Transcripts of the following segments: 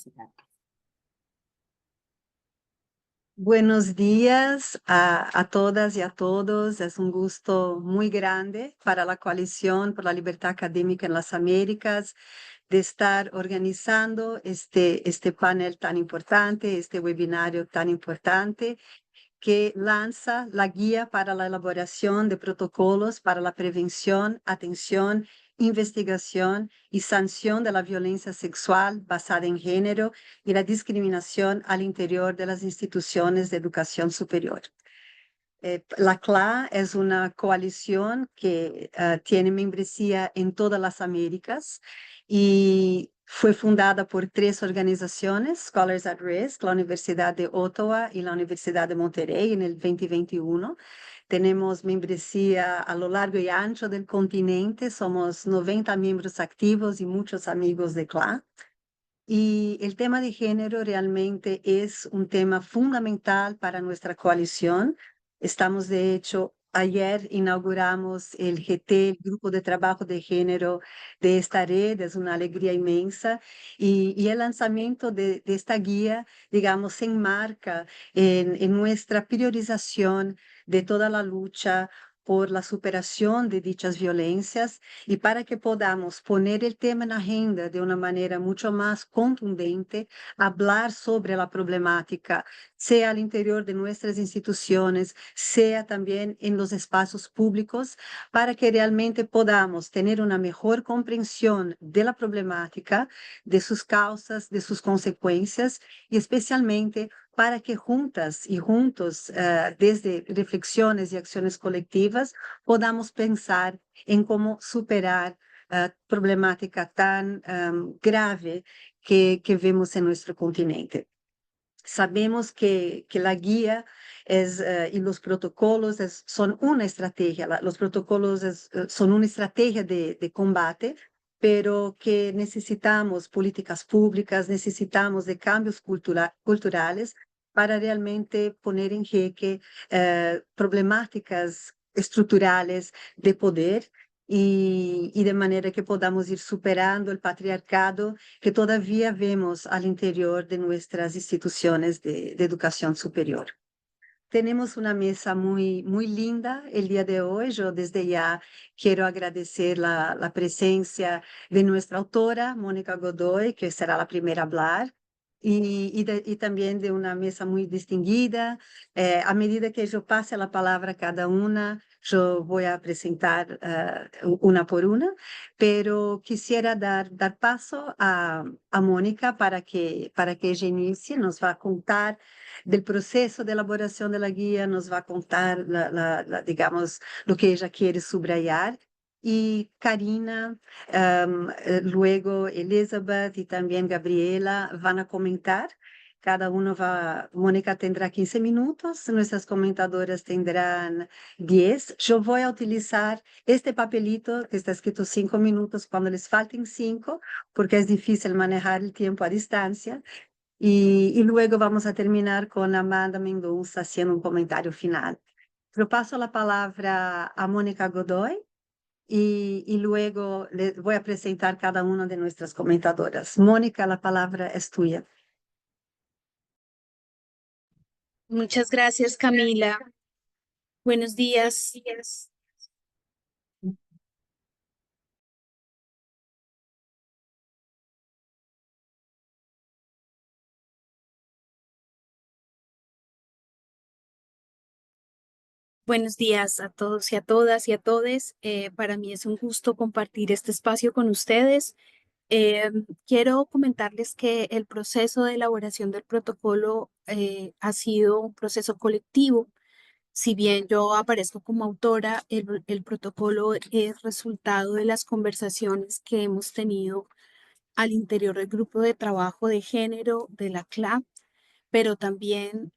universidad. Buenos días a todas y a todos. Es un gusto muy grande para la Coalición por la Libertad Académica en las Américas de estar organizando este panel tan importante, este webinario tan importante que lanza la guía para la elaboración de protocolos para la prevención, atención, investigación y sanción de la violencia sexual basada en género y la discriminación al interior de las instituciones de educación superior. La CLA es una coalición que tiene membresía en todas las Américas y fue fundada por 3 organizaciones, Scholars at Risk, la Universidad de Ottawa y la Universidad de Monterrey en el 2021. Tenemos membresía a lo largo y ancho del continente, somos 90 miembros activos y muchos amigos de CLA. Y el tema de género realmente es un tema fundamental para nuestra coalición. Estamos, de hecho, ayer inauguramos el GT, el Grupo de Trabajo de Género de esta red, es una alegría inmensa. Y el lanzamiento de esta guía, digamos, se enmarca en nuestra priorización de toda la lucha por la superación de dichas violencias y para que podamos poner el tema en la agenda de una manera mucho más contundente, hablar sobre la problemática, sea al interior de nuestras instituciones, sea también en los espacios públicos, para que realmente podamos tener una mejor comprensión de la problemática, de sus causas, de sus consecuencias y especialmente para que juntas y juntos, desde reflexiones y acciones colectivas, podamos pensar en cómo superar problemática tan grave que vemos en nuestro continente. Sabemos que la guía y los protocolos son una estrategia, los protocolos son una estrategia de combate, pero que necesitamos políticas públicas, necesitamos de cambios culturales para realmente poner en jaque problemáticas estructurales de poder y de manera que podamos ir superando el patriarcado que todavía vemos al interior de nuestras instituciones de educación superior. Tenemos una mesa muy linda el día de hoy. Yo desde ya quiero agradecer la presencia de nuestra autora, Mónica Godoy, que será la primera a hablar, y también de una mesa muy distinguida. A medida que yo pase la palabra a cada una, yo voy a presentar una por una, pero quisiera dar paso a Mónica para que ella inicie, nos va a contar del proceso de elaboración de la guía, nos va a contar, digamos, lo que ella quiere subrayar. Y Karina, luego Elizabeth y también Gabriela van a comentar. Cada uno Mónica tendrá 15 minutos, nuestras comentadoras tendrán 10. Yo voy a utilizar este papelito que está escrito 5 minutos cuando les falten 5, porque es difícil manejar el tiempo a distancia. Y luego vamos a terminar con Amanda Mendonça haciendo un comentario final. Yo paso la palabra a Mónica Godoy y luego le voy a presentar cada una de nuestras comentadoras. Mónica, la palabra es tuya. Muchas gracias, Camila. Buenos días. Buenos días a todos y a todas y a todes. Para mí es un gusto compartir este espacio con ustedes. Quiero comentarles que el proceso de elaboración del protocolo ha sido un proceso colectivo. Si bien yo aparezco como autora, el protocolo es resultado de las conversaciones que hemos tenido al interior del grupo de trabajo de género de la CLA, pero también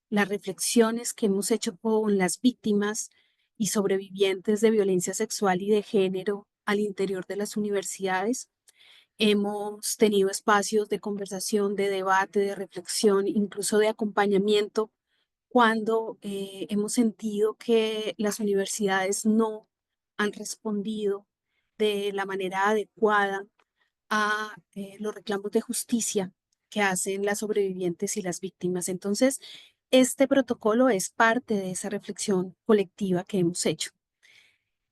las reflexiones que hemos hecho con las víctimas y sobrevivientes de violencia sexual y de género al interior de las universidades. Hemos tenido espacios de conversación, de debate, de reflexión, incluso de acompañamiento, cuando hemos sentido que las universidades no han respondido de la manera adecuada a los reclamos de justicia que hacen las sobrevivientes y las víctimas. Entonces, este protocolo es parte de esa reflexión colectiva que hemos hecho.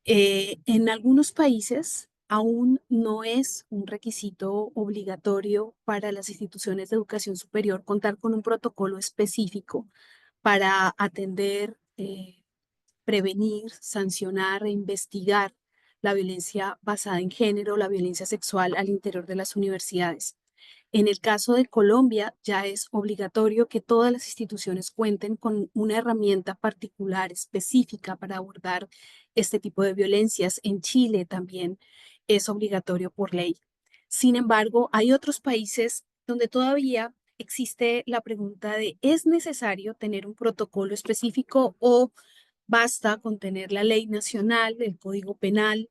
En algunos países aún no es un requisito obligatorio para las instituciones de educación superior contar con un protocolo específico para atender, prevenir, sancionar e investigar la violencia basada en género, la violencia sexual al interior de las universidades. En el caso de Colombia, ya es obligatorio que todas las instituciones cuenten con una herramienta particular, específica para abordar este tipo de violencias. En Chile también es obligatorio por ley. Sin embargo, hay otros países donde todavía existe la pregunta de, ¿es necesario tener un protocolo específico o basta con tener la ley nacional, el Código Penal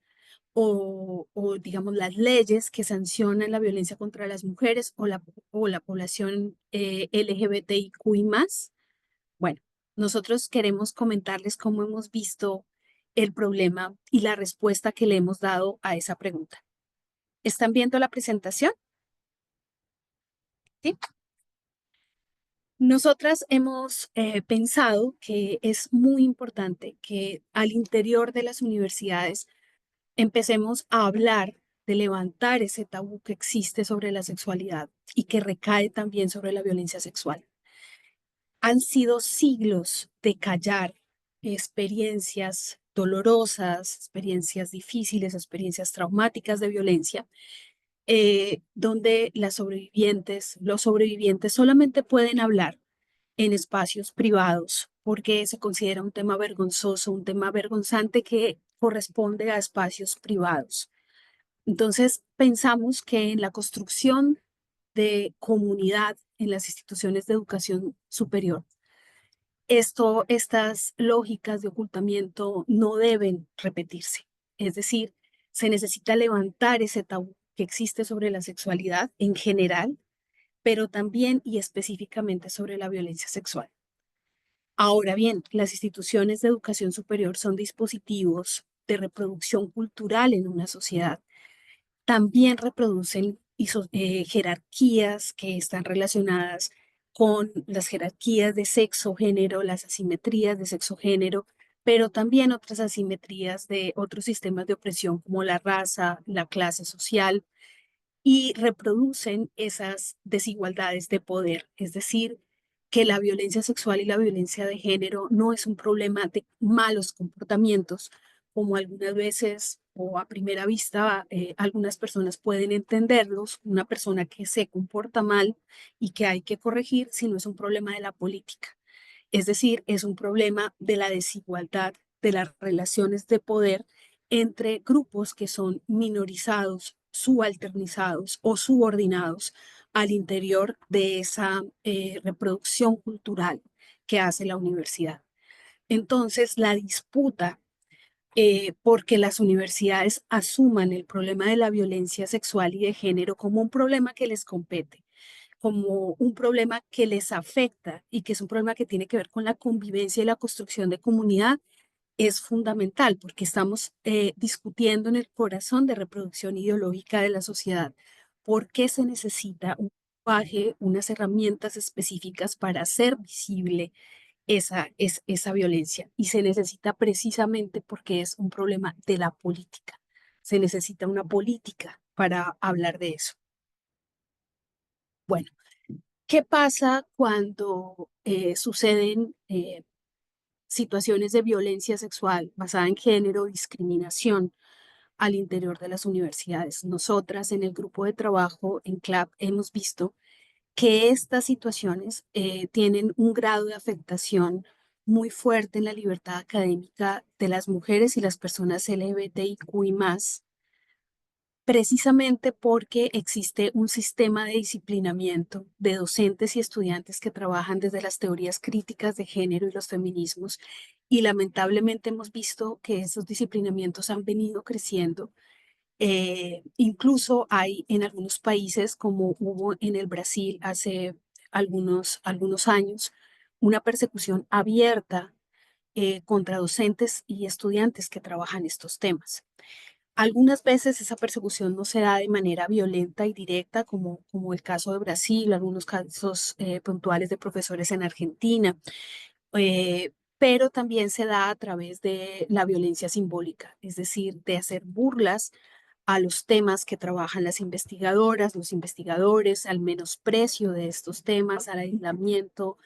digamos, las leyes que sancionan la violencia contra las mujeres o la población LGBTIQI más? Bueno, nosotros queremos comentarles cómo hemos visto el problema y la respuesta que le hemos dado a esa pregunta. ¿Están viendo la presentación? ¿Sí? Nosotras hemos pensado que es muy importante que al interior de las universidades empecemos a hablar de levantar ese tabú que existe sobre la sexualidad y que recae también sobre la violencia sexual. Han sido siglos de callar experiencias dolorosas, experiencias difíciles, experiencias traumáticas de violencia, donde los sobrevivientes solamente pueden hablar en espacios privados porque se considera un tema vergonzoso, un tema vergonzante que corresponde a espacios privados. Entonces, pensamos que en la construcción de comunidad en las instituciones de educación superior, estas lógicas de ocultamiento no deben repetirse. Es decir, se necesita levantar ese tabú que existe sobre la sexualidad en general, pero también y específicamente sobre la violencia sexual. Ahora bien, las instituciones de educación superior son dispositivos de reproducción cultural en una sociedad. También reproducen jerarquías que están relacionadas con las jerarquías de sexo-género, las asimetrías de sexo-género, pero también otras asimetrías de otros sistemas de opresión como la raza, la clase social, y reproducen esas desigualdades de poder. Es decir, que la violencia sexual y la violencia de género no es un problema de malos comportamientos, como algunas veces o a primera vista algunas personas pueden entenderlos, una persona que se comporta mal y que hay que corregir, sino es un problema de la política. Es decir, es un problema de la desigualdad, de las relaciones de poder entre grupos que son minorizados, subalternizados o subordinados al interior de esa reproducción cultural que hace la universidad. Entonces, la disputa porque las universidades asuman el problema de la violencia sexual y de género como un problema que les compete, como un problema que les afecta y que es un problema que tiene que ver con la convivencia y la construcción de comunidad, es fundamental porque estamos discutiendo en el corazón de reproducción ideológica de la sociedad. ¿Por qué se necesita un lenguaje, unas herramientas específicas para hacer visible esa violencia? Y se necesita precisamente porque es un problema de la política. Se necesita una política para hablar de eso. Bueno, ¿qué pasa cuando suceden situaciones de violencia sexual basada en género, discriminación al interior de las universidades? Nosotras en el grupo de trabajo en CLAP hemos visto que estas situaciones tienen un grado de afectación muy fuerte en la libertad académica de las mujeres y las personas LGBTIQI más, precisamente porque existe un sistema de disciplinamiento de docentes y estudiantes que trabajan desde las teorías críticas de género y los feminismos. Y lamentablemente hemos visto que esos disciplinamientos han venido creciendo. Incluso hay en algunos países, como hubo en el Brasil hace algunos años, una persecución abierta contra docentes y estudiantes que trabajan estos temas. Algunas veces esa persecución no se da de manera violenta y directa, como el caso de Brasil, algunos casos puntuales de profesores en Argentina, pero también se da a través de la violencia simbólica, es decir, de hacer burlas a los temas que trabajan las investigadoras, los investigadores, al menosprecio de estos temas, al aislamiento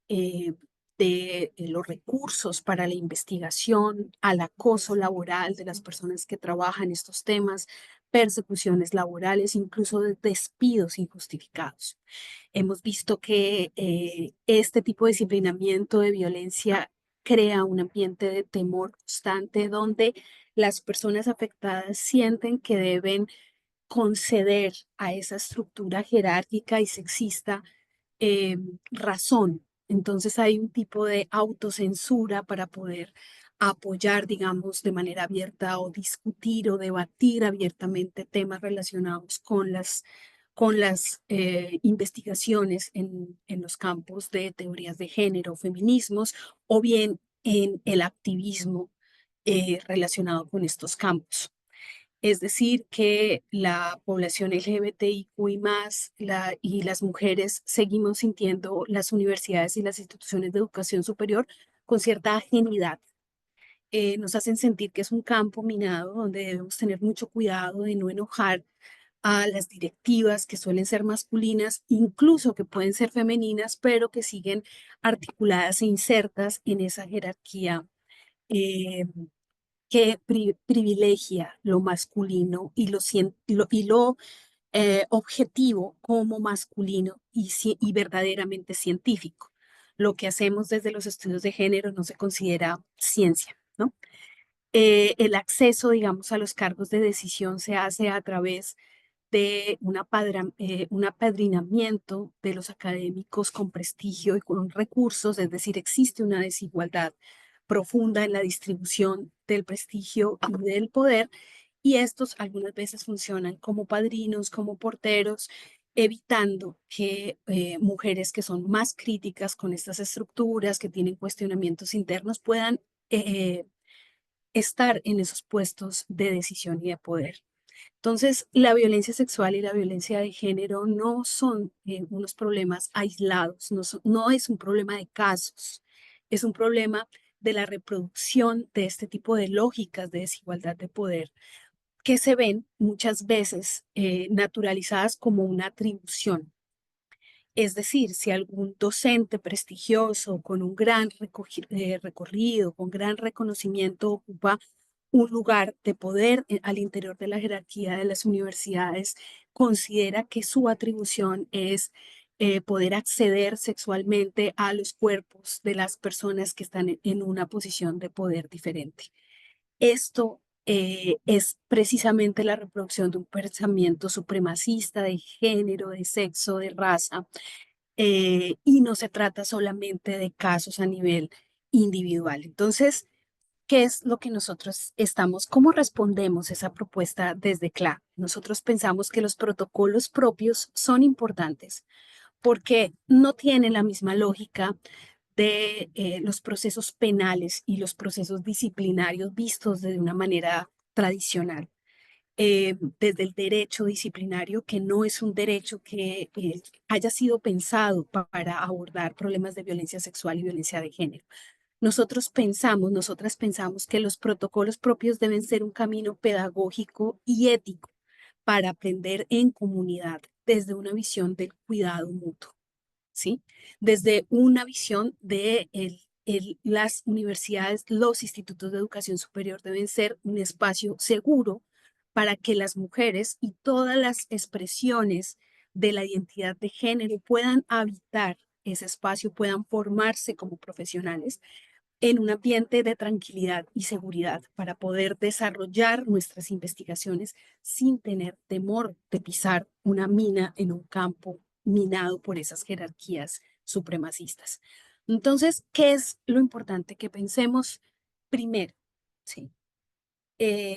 eh, de los recursos para la investigación, al acoso laboral de las personas que trabajan estos temas, persecuciones laborales, incluso de despidos injustificados. Hemos visto que este tipo de disciplinamiento de violencia crea un ambiente de temor constante donde las personas afectadas sienten que deben conceder a esa estructura jerárquica y sexista eh, razón. Entonces hay un tipo de autocensura para poder apoyar, digamos, de manera abierta o discutir o debatir abiertamente temas relacionados con las investigaciones en los campos de teorías de género, feminismos o bien en el activismo relacionado con estos campos. Es decir, que la población LGBTIQI más y las mujeres seguimos sintiendo las universidades y las instituciones de educación superior con cierta ajenidad. Nos hacen sentir que es un campo minado donde debemos tener mucho cuidado de no enojar a las directivas que suelen ser masculinas, incluso que pueden ser femeninas, pero que siguen articuladas e insertas en esa jerarquía eh, que privilegia lo masculino y lo objetivo como masculino y verdaderamente científico. Lo que hacemos desde los estudios de género no se considera ciencia, ¿no? El acceso, digamos, a los cargos de decisión se hace a través de un apadrinamiento de los académicos con prestigio y con recursos, es decir, existe una desigualdad profunda en la distribución del prestigio y del poder, y estos algunas veces funcionan como padrinos, como porteros, evitando que mujeres que son más críticas con estas estructuras, que tienen cuestionamientos internos, puedan estar en esos puestos de decisión y de poder. Entonces, la violencia sexual y la violencia de género no son unos problemas aislados, no es un problema de casos, es un problema de la reproducción de este tipo de lógicas de desigualdad de poder que se ven muchas veces naturalizadas como una atribución. Es decir, si algún docente prestigioso con un gran recorrido, con gran reconocimiento ocupa un lugar de poder al interior de la jerarquía de las universidades, considera que su atribución es poder acceder sexualmente a los cuerpos de las personas que están en una posición de poder diferente. Esto es precisamente la reproducción de un pensamiento supremacista de género, de sexo, de raza, y no se trata solamente de casos a nivel individual. Entonces, ¿qué es lo que nosotros estamos, cómo respondemos a esa propuesta desde CLA? Nosotros pensamos que los protocolos propios son importantes porque no tienen la misma lógica de los procesos penales y los procesos disciplinarios vistos de una manera tradicional. Desde el derecho disciplinario, que no es un derecho que haya sido pensado para abordar problemas de violencia sexual y violencia de género. Nosotras pensamos que los protocolos propios deben ser un camino pedagógico y ético para aprender en comunidad desde una visión del cuidado mutuo. ¿Sí? Desde una visión de las universidades, los institutos de educación superior deben ser un espacio seguro para que las mujeres y todas las expresiones de la identidad de género puedan habitar ese espacio, puedan formarse como profesionales en un ambiente de tranquilidad y seguridad para poder desarrollar nuestras investigaciones sin tener temor de pisar una mina en un campo minado por esas jerarquías supremacistas. Entonces, ¿qué es lo importante que pensemos primero? Sí.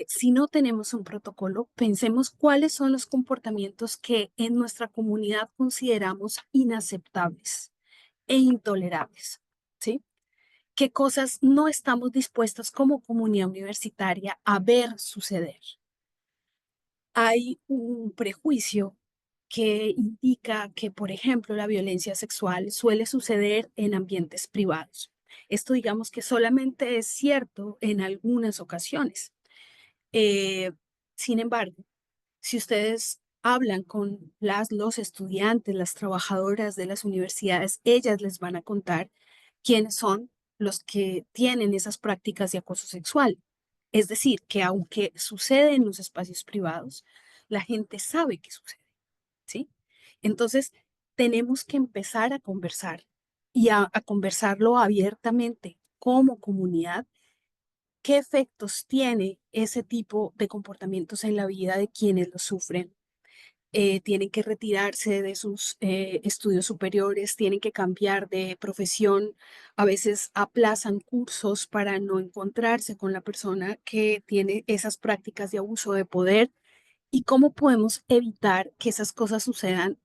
Si no tenemos un protocolo, pensemos cuáles son los comportamientos que en nuestra comunidad consideramos inaceptables e intolerables. ¿Sí? ¿Qué cosas no estamos dispuestos como comunidad universitaria a ver suceder? Hay un prejuicio que indica que, por ejemplo, la violencia sexual suele suceder en ambientes privados. Esto digamos que solamente es cierto en algunas ocasiones. Eh, Sin embargo, si ustedes hablan con los estudiantes, las trabajadoras de las universidades, ellas les van a contar quiénes son los que tienen esas prácticas de acoso sexual. Es decir, que aunque sucede en los espacios privados, la gente sabe que sucede, ¿sí? Entonces, tenemos que empezar a conversar y a conversarlo abiertamente como comunidad. ¿Qué efectos tiene ese tipo de comportamientos en la vida de quienes lo sufren? Tienen que retirarse de sus estudios superiores, tienen que cambiar de profesión, a veces aplazan cursos para no encontrarse con la persona que tiene esas prácticas de abuso de poder. ¿Y cómo podemos evitar que esas cosas sucedan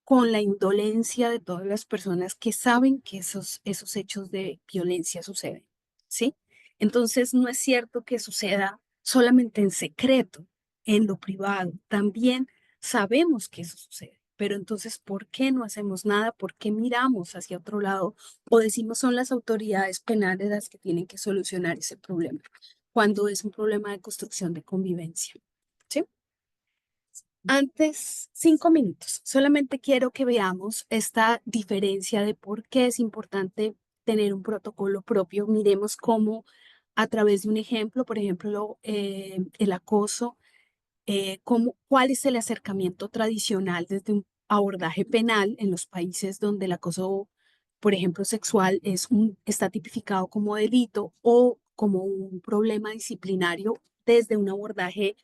con la indolencia de todas las personas que saben que esos hechos de violencia suceden? ¿Sí? Entonces, no es cierto que suceda solamente en secreto, en lo privado. También sabemos que eso sucede. Pero entonces, ¿por qué no hacemos nada? ¿Por qué miramos hacia otro lado o decimos son las autoridades penales las que tienen que solucionar ese problema, cuando es un problema de construcción de convivencia? ¿Sí? Antes, 5 minutos. Solamente quiero que veamos esta diferencia de por qué es importante tener un protocolo propio. Miremos cómo a través de un ejemplo, por ejemplo, el acoso, cuál es el acercamiento tradicional desde un abordaje penal en los países donde el acoso, por ejemplo, sexual está tipificado como delito o como un problema disciplinario desde un abordaje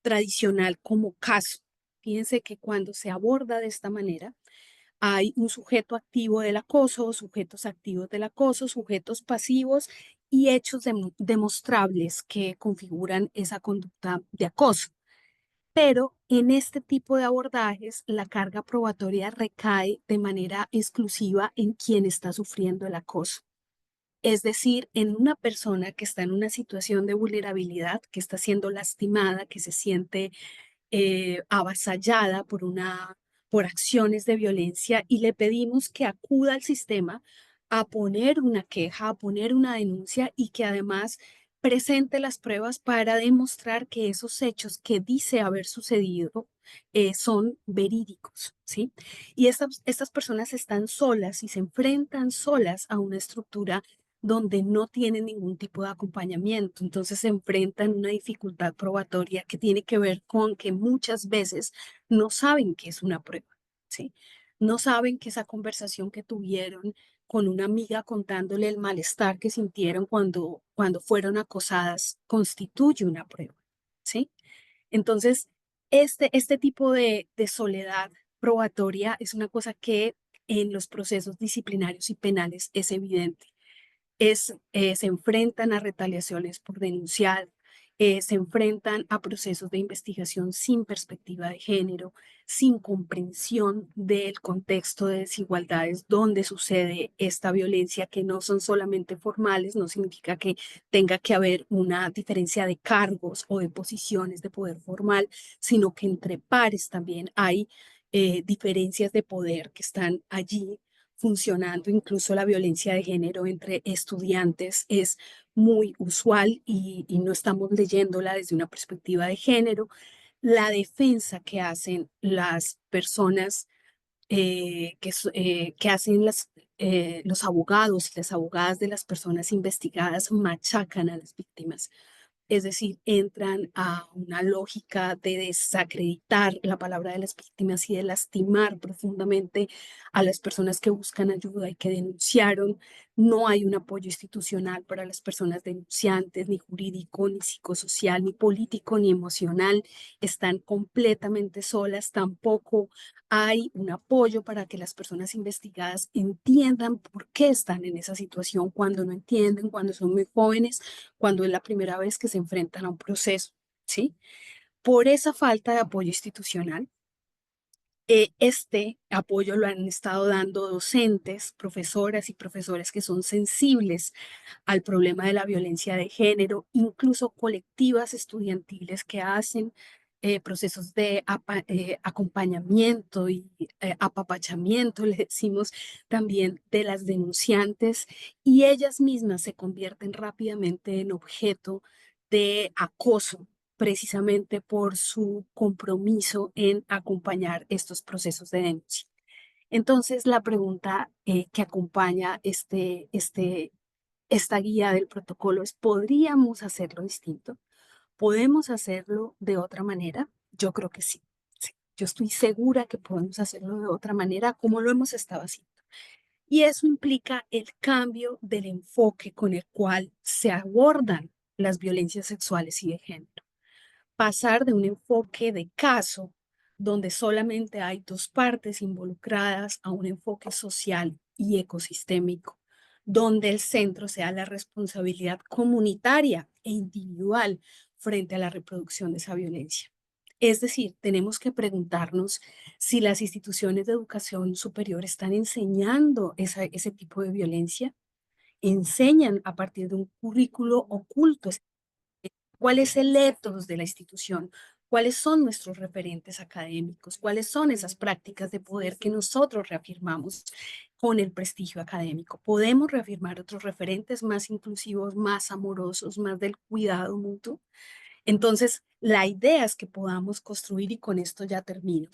tradicional como caso. Fíjense que cuando se aborda de esta manera, hay un sujeto activo del acoso, sujetos activos del acoso, sujetos pasivos y hechos demostrables que configuran esa conducta de acoso. Pero en este tipo de abordajes, la carga probatoria recae de manera exclusiva en quien está sufriendo el acoso. Es decir, en una persona que está en una situación de vulnerabilidad, que está siendo lastimada, que se siente avasallada por acciones de violencia y le pedimos que acuda al sistema a poner una queja, a poner una denuncia y que además presente las pruebas para demostrar que esos hechos que dice haber sucedido son verídicos, ¿sí? Y estas personas están solas y se enfrentan solas a una estructura donde no tienen ningún tipo de acompañamiento. Entonces se enfrentan a una dificultad probatoria que tiene que ver con que muchas veces no saben qué es una prueba, ¿sí? No saben que esa conversación que tuvieron con una amiga contándole el malestar que sintieron cuando fueron acosadas constituye una prueba, ¿sí? Entonces, este tipo de soledad probatoria es una cosa que en los procesos disciplinarios y penales es evidente. Se enfrentan a retaliaciones por denunciar, se enfrentan a procesos de investigación sin perspectiva de género, sin comprensión del contexto de desigualdades donde sucede esta violencia, que no son solamente formales, no significa que tenga que haber una diferencia de cargos o de posiciones de poder formal, sino que entre pares también hay diferencias de poder que están allí funcionando. Incluso la violencia de género entre estudiantes es muy usual y no estamos leyéndola desde una perspectiva de género. La defensa que hacen las personas, que hacen los abogados y las abogadas de las personas investigadas, machacan a las víctimas. Es decir, entran a una lógica de desacreditar la palabra de las víctimas y de lastimar profundamente a las personas que buscan ayuda y que denunciaron. No hay un apoyo institucional para las personas denunciantes, ni jurídico, ni psicosocial, ni político, ni emocional. Están completamente solas. Tampoco hay un apoyo para que las personas investigadas entiendan por qué están en esa situación cuando no entienden, cuando son muy jóvenes, cuando es la primera vez que se enfrentan a un proceso, ¿sí? Por esa falta de apoyo institucional, este apoyo lo han estado dando docentes, profesoras y profesores que son sensibles al problema de la violencia de género, incluso colectivas estudiantiles que hacen procesos de acompañamiento y apapachamiento, le decimos también, de las denunciantes, y ellas mismas se convierten rápidamente en objeto de acoso, precisamente por su compromiso en acompañar estos procesos de denuncia. Entonces, la pregunta que acompaña esta guía del protocolo es, ¿podríamos hacerlo distinto? ¿Podemos hacerlo de otra manera? Yo creo que sí. Sí. Yo estoy segura que podemos hacerlo de otra manera como lo hemos estado haciendo. Y eso implica el cambio del enfoque con el cual se abordan las violencias sexuales y de género. Pasar de un enfoque de caso, donde solamente hay dos partes involucradas, a un enfoque social y ecosistémico, donde el centro sea la responsabilidad comunitaria e individual frente a la reproducción de esa violencia. Es decir, tenemos que preguntarnos si las instituciones de educación superior están enseñando ese tipo de violencia, enseñan a partir de un currículo oculto. ¿Cuál es el ethos de la institución? ¿Cuáles son nuestros referentes académicos? ¿Cuáles son esas prácticas de poder que nosotros reafirmamos con el prestigio académico? ¿Podemos reafirmar otros referentes más inclusivos, más amorosos, más del cuidado mutuo? Entonces, la idea es que podamos construir, y con esto ya termino,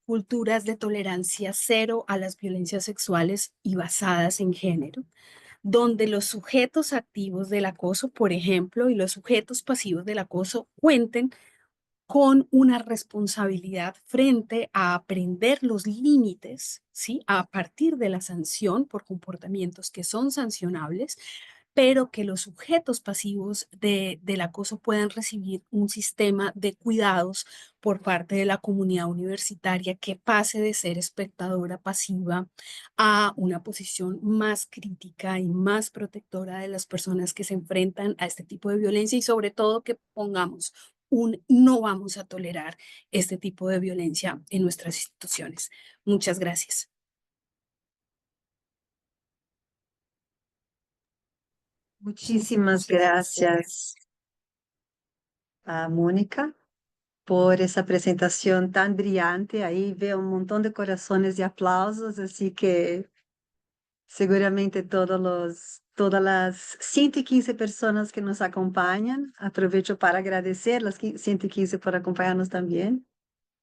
culturas de tolerancia cero a las violencias sexuales y basadas en género, donde los sujetos activos del acoso, por ejemplo, y los sujetos pasivos del acoso cuenten con una responsabilidad frente a aprender los límites, ¿sí? A partir de la sanción por comportamientos que son sancionables, pero que los sujetos pasivos del acoso puedan recibir un sistema de cuidados por parte de la comunidad universitaria que pase de ser espectadora pasiva a una posición más crítica y más protectora de las personas que se enfrentan a este tipo de violencia, y sobre todo que pongamos un no vamos a tolerar este tipo de violencia en nuestras instituciones. Muchas gracias. Muchísimas gracias a Mónica por esa presentación tan brillante. Ahí veo un montón de corazones y aplausos, así que seguramente todas las 115 personas que nos acompañan, aprovecho para agradecer las 115 por acompañarnos también.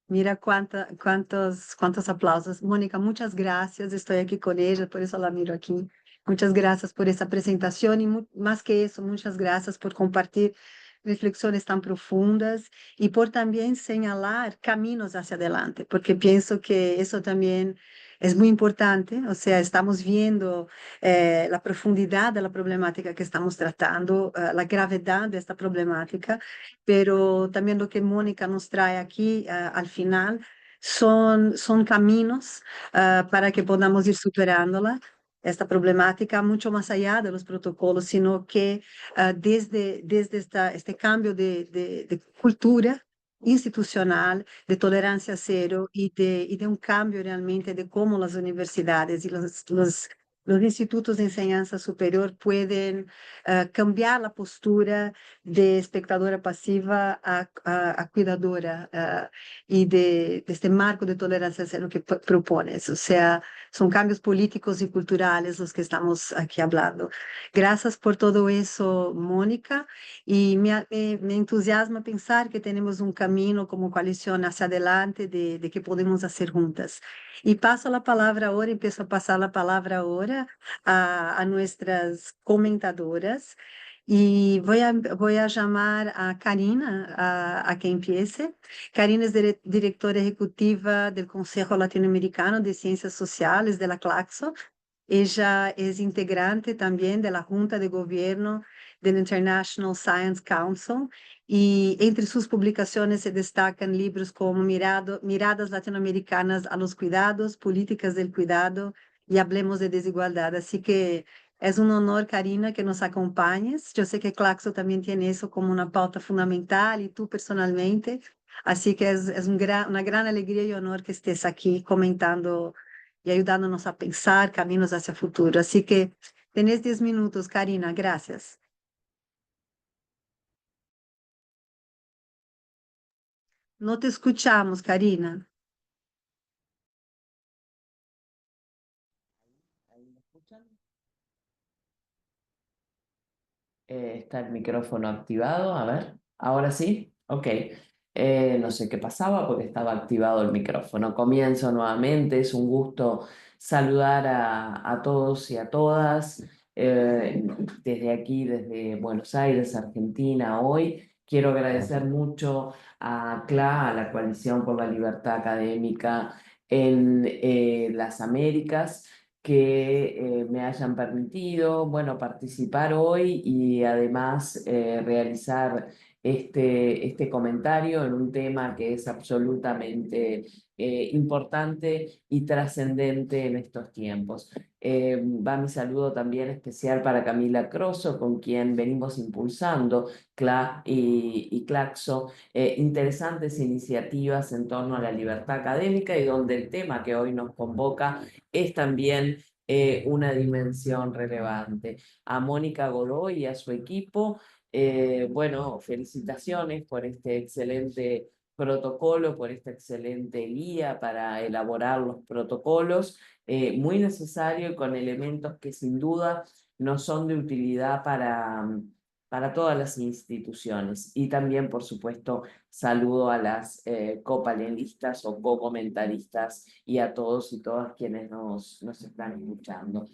Mira cuántos aplausos. Mónica, muchas gracias. Estoy aquí con ella, por eso la miro aquí. Muchas gracias por esa presentación y más que eso, muchas gracias por compartir reflexiones tan profundas y por también señalar caminos hacia adelante, porque pienso que eso también es muy importante. O sea, estamos viendo la profundidad de la problemática que estamos tratando, la gravedad de esta problemática, pero también lo que Mónica nos trae aquí al final son caminos para que podamos ir superándola, esta problemática, mucho más allá de los protocolos, sino que desde este cambio de cultura institucional, de tolerancia cero y de un cambio realmente de cómo las universidades y los institutos de enseñanza superior pueden cambiar la postura de espectadora pasiva a cuidadora y de este marco de tolerancia cero que propones. O sea, son cambios políticos y culturales los que estamos aquí hablando. Gracias por todo eso, Mónica, y me entusiasma pensar que tenemos un camino como coalición hacia adelante de que podemos hacer juntas. Y paso la palabra ahora, empiezo a pasar la palabra ahora a nuestras comentadoras. Y voy a llamar a Karina a que empiece. Karina es directora ejecutiva del Consejo Latinoamericano de Ciencias Sociales de la Claxo. Ella es integrante también de la Junta de Gobierno del International Science Council y entre sus publicaciones se destacan libros como Miradas Latinoamericanas a los Cuidados, Políticas del Cuidado y Hablemos de Desigualdad. Así que es un honor, Karina, que nos acompañes. Yo sé que Claxo también tiene eso como una pauta fundamental y tú personalmente. Así que es una gran alegría y honor que estés aquí comentando y ayudándonos a pensar caminos hacia el futuro. Así que tenés 10 minutos, Karina. Gracias. No te escuchamos, Karina. ¿Ahí me escuchan? Está el micrófono activado, a ver, ahora sí, ok. No sé qué pasaba porque estaba activado el micrófono. Comienzo nuevamente, es un gusto saludar a todos y a todas. Desde aquí, desde Buenos Aires, Argentina, hoy. Quiero agradecer mucho a CLA, a la Coalición por la Libertad Académica en las Américas, que me hayan permitido, bueno, participar hoy y además realizar este comentario en un tema que es absolutamente importante y trascendente en estos tiempos. Va mi saludo también especial para Camila Crosso, con quien venimos impulsando CLA y CLACSO, interesantes iniciativas en torno a la libertad académica y donde el tema que hoy nos convoca es también una dimensión relevante. A Mónica Godoy y a su equipo, bueno, felicitaciones por este excelente protocolo, por esta excelente guía para elaborar los protocolos, muy necesario y con elementos que sin duda no son de utilidad para todas las instituciones. Y también, por supuesto, saludo a las copanelistas o co-comentaristas y a todos y todas quienes nos están escuchando.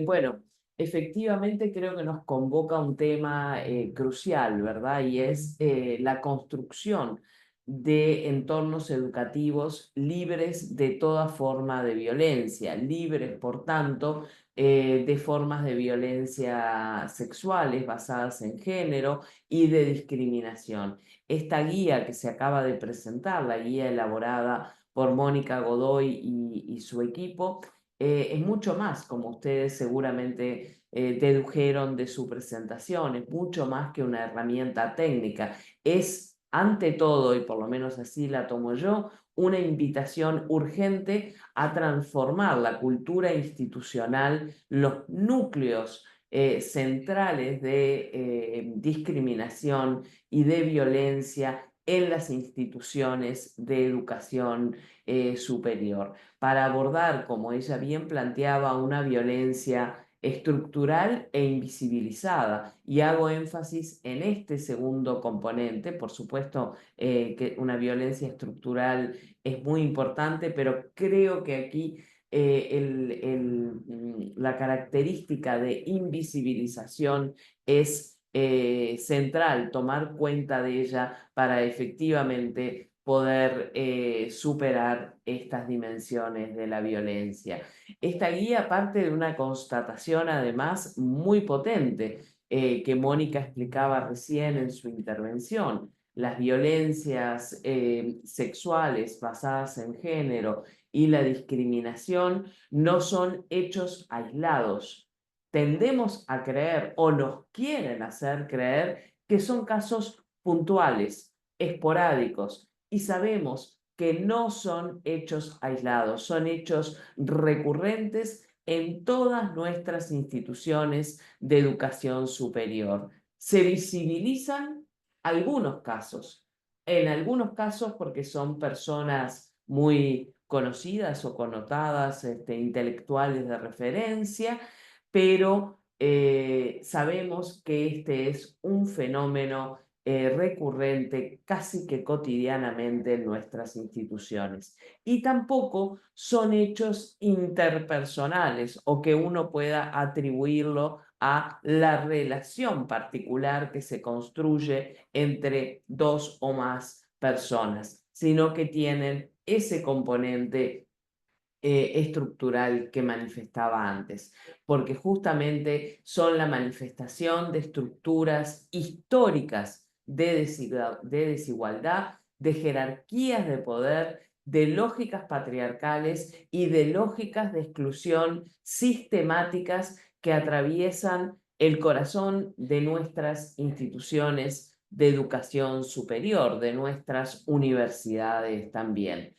Bueno, efectivamente creo que nos convoca un tema crucial, ¿verdad? Y es la construcción de entornos educativos libres de toda forma de violencia, libres, por tanto, de formas de violencia sexuales basadas en género y de discriminación. Esta guía que se acaba de presentar, la guía elaborada por Mónica Godoy y su equipo, es mucho más, como ustedes seguramente dedujeron de su presentación, es mucho más que una herramienta técnica, es ante todo, y por lo menos así la tomo yo, una invitación urgente a transformar la cultura institucional, los núcleos centrales de discriminación y de violencia en las instituciones de educación superior, para abordar, como ella bien planteaba, una violencia estructural e invisibilizada. Y hago énfasis en este segundo componente. Por supuesto que una violencia estructural es muy importante, pero creo que aquí la característica de invisibilización es central, tomar cuenta de ella para efectivamente poder superar estas dimensiones de la violencia. Esta guía parte de una constatación además muy potente que Mónica explicaba recién en su intervención. Las violencias sexuales basadas en género y la discriminación no son hechos aislados. Tendemos a creer o nos quieren hacer creer que son casos puntuales, esporádicos, y sabemos que no son hechos aislados, son hechos recurrentes en todas nuestras instituciones de educación superior. Se visibilizan algunos casos, en algunos casos porque son personas muy conocidas o connotadas, intelectuales de referencia, pero sabemos que este es un fenómeno recurrente casi que cotidianamente en nuestras instituciones. Y tampoco son hechos interpersonales o que uno pueda atribuirlo a la relación particular que se construye entre dos o más personas, sino que tienen ese componente estructural que manifestaba antes, porque justamente son la manifestación de estructuras históricas de desigualdad, de jerarquías de poder, de lógicas patriarcales y de lógicas de exclusión sistemáticas que atraviesan el corazón de nuestras instituciones de educación superior, de nuestras universidades también.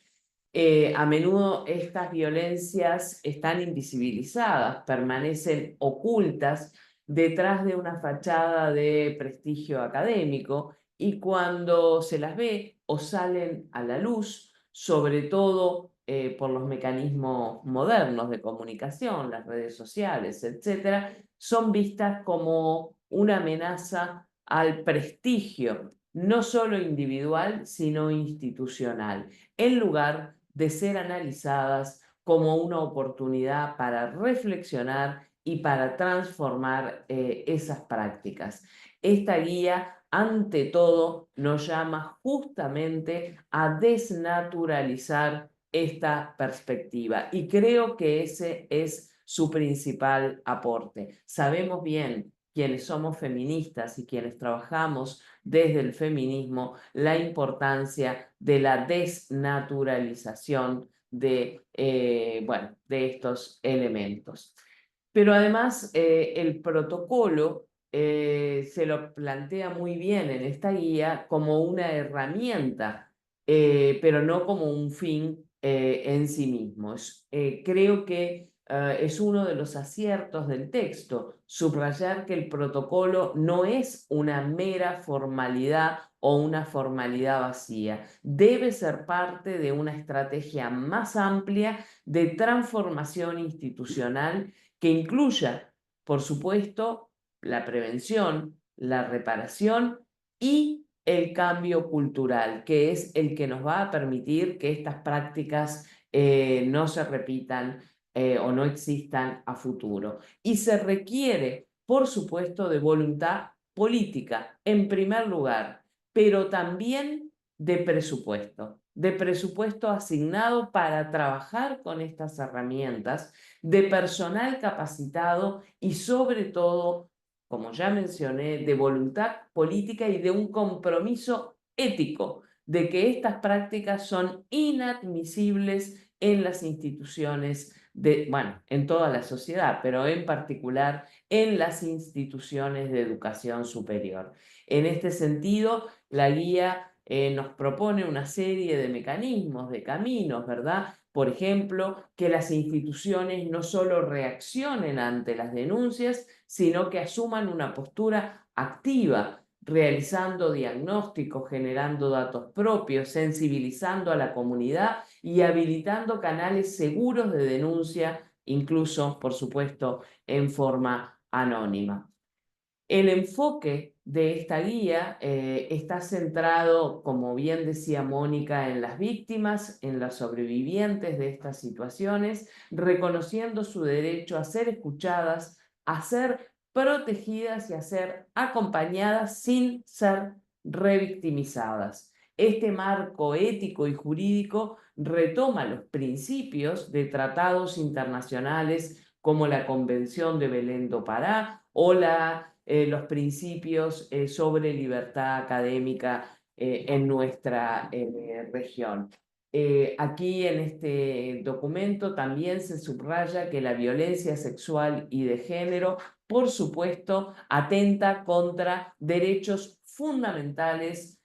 A menudo estas violencias están invisibilizadas, permanecen ocultas detrás de una fachada de prestigio académico, y cuando se las ve o salen a la luz, sobre todo por los mecanismos modernos de comunicación, las redes sociales, etcétera, son vistas como una amenaza al prestigio, no solo individual, sino institucional, en lugar de ser analizadas como una oportunidad para reflexionar y para transformar esas prácticas. Esta guía, ante todo, nos llama justamente a desnaturalizar esta perspectiva y creo que ese es su principal aporte. Sabemos bien, quienes somos feministas y quienes trabajamos desde el feminismo, la importancia de la desnaturalización de, de estos elementos. Pero además el protocolo se lo plantea muy bien en esta guía como una herramienta, pero no como un fin en sí mismo. Creo que es uno de los aciertos del texto, subrayar que el protocolo no es una mera formalidad o una formalidad vacía. Debe ser parte de una estrategia más amplia de transformación institucional que incluya, por supuesto, la prevención, la reparación y el cambio cultural, que es el que nos va a permitir que estas prácticas no se repitan o no existan a futuro. Y se requiere, por supuesto, de voluntad política, en primer lugar, pero también de presupuesto asignado para trabajar con estas herramientas, de personal capacitado y sobre todo, como ya mencioné, de voluntad política y de un compromiso ético de que estas prácticas son inadmisibles en las instituciones en toda la sociedad, pero en particular en las instituciones de educación superior. En este sentido, la guía nos propone una serie de mecanismos, de caminos, ¿verdad? Por ejemplo, que las instituciones no solo reaccionen ante las denuncias, sino que asuman una postura activa, realizando diagnósticos, generando datos propios, sensibilizando a la comunidad y habilitando canales seguros de denuncia, incluso, por supuesto, en forma anónima. El enfoque de esta guía está centrado, como bien decía Mónica, en las víctimas, en las sobrevivientes de estas situaciones, reconociendo su derecho a ser escuchadas, a ser protegidas y a ser acompañadas sin ser revictimizadas. Este marco ético y jurídico retoma los principios de tratados internacionales como la Convención de Belém do Pará o los principios sobre libertad académica en nuestra región. Aquí en este documento también se subraya que la violencia sexual y de género, por supuesto, atenta contra derechos fundamentales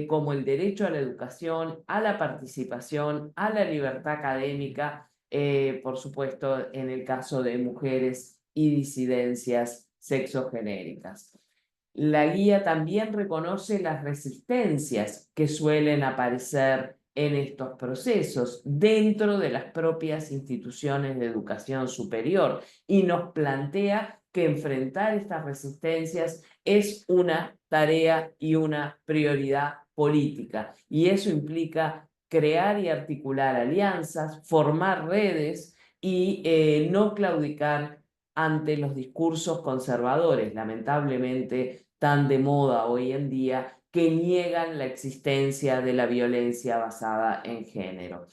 como el derecho a la educación, a la participación, a la libertad académica, por supuesto, en el caso de mujeres y disidencias sexogenéricas. La guía también reconoce las resistencias que suelen aparecer en estos procesos dentro de las propias instituciones de educación superior y nos plantea que enfrentar estas resistencias es una tarea y una prioridad política y eso implica crear y articular alianzas, formar redes y no claudicar ante los discursos conservadores, lamentablemente tan de moda hoy en día, que niegan la existencia de la violencia basada en género.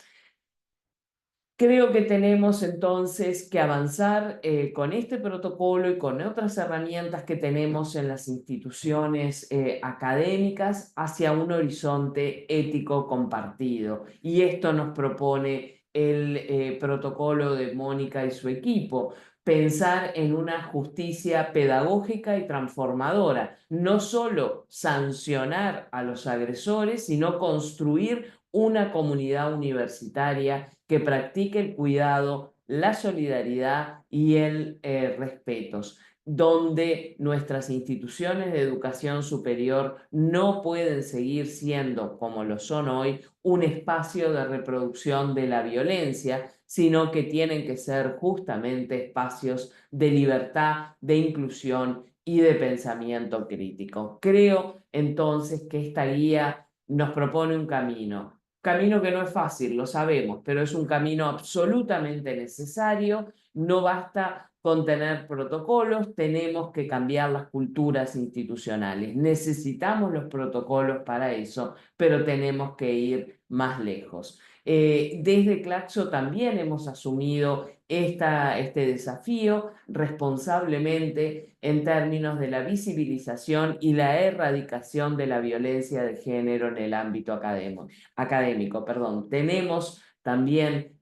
Creo que tenemos entonces que avanzar con este protocolo y con otras herramientas que tenemos en las instituciones académicas hacia un horizonte ético compartido. Y esto nos propone el protocolo de Mónica y su equipo. Pensar en una justicia pedagógica y transformadora, no solo sancionar a los agresores, sino construir una comunidad universitaria que practique el cuidado, la solidaridad y el respeto. donde nuestras instituciones de educación superior no pueden seguir siendo, como lo son hoy, un espacio de reproducción de la violencia, sino que tienen que ser justamente espacios de libertad, de inclusión y de pensamiento crítico. Creo entonces que esta guía nos propone un camino que no es fácil, lo sabemos, pero es un camino absolutamente necesario. No basta con tener protocolos, tenemos que cambiar las culturas institucionales. Necesitamos los protocolos para eso, pero tenemos que ir más lejos. Desde Claxo también hemos asumido este desafío responsablemente en términos de la visibilización y la erradicación de la violencia de género en el ámbito académico. Tenemos también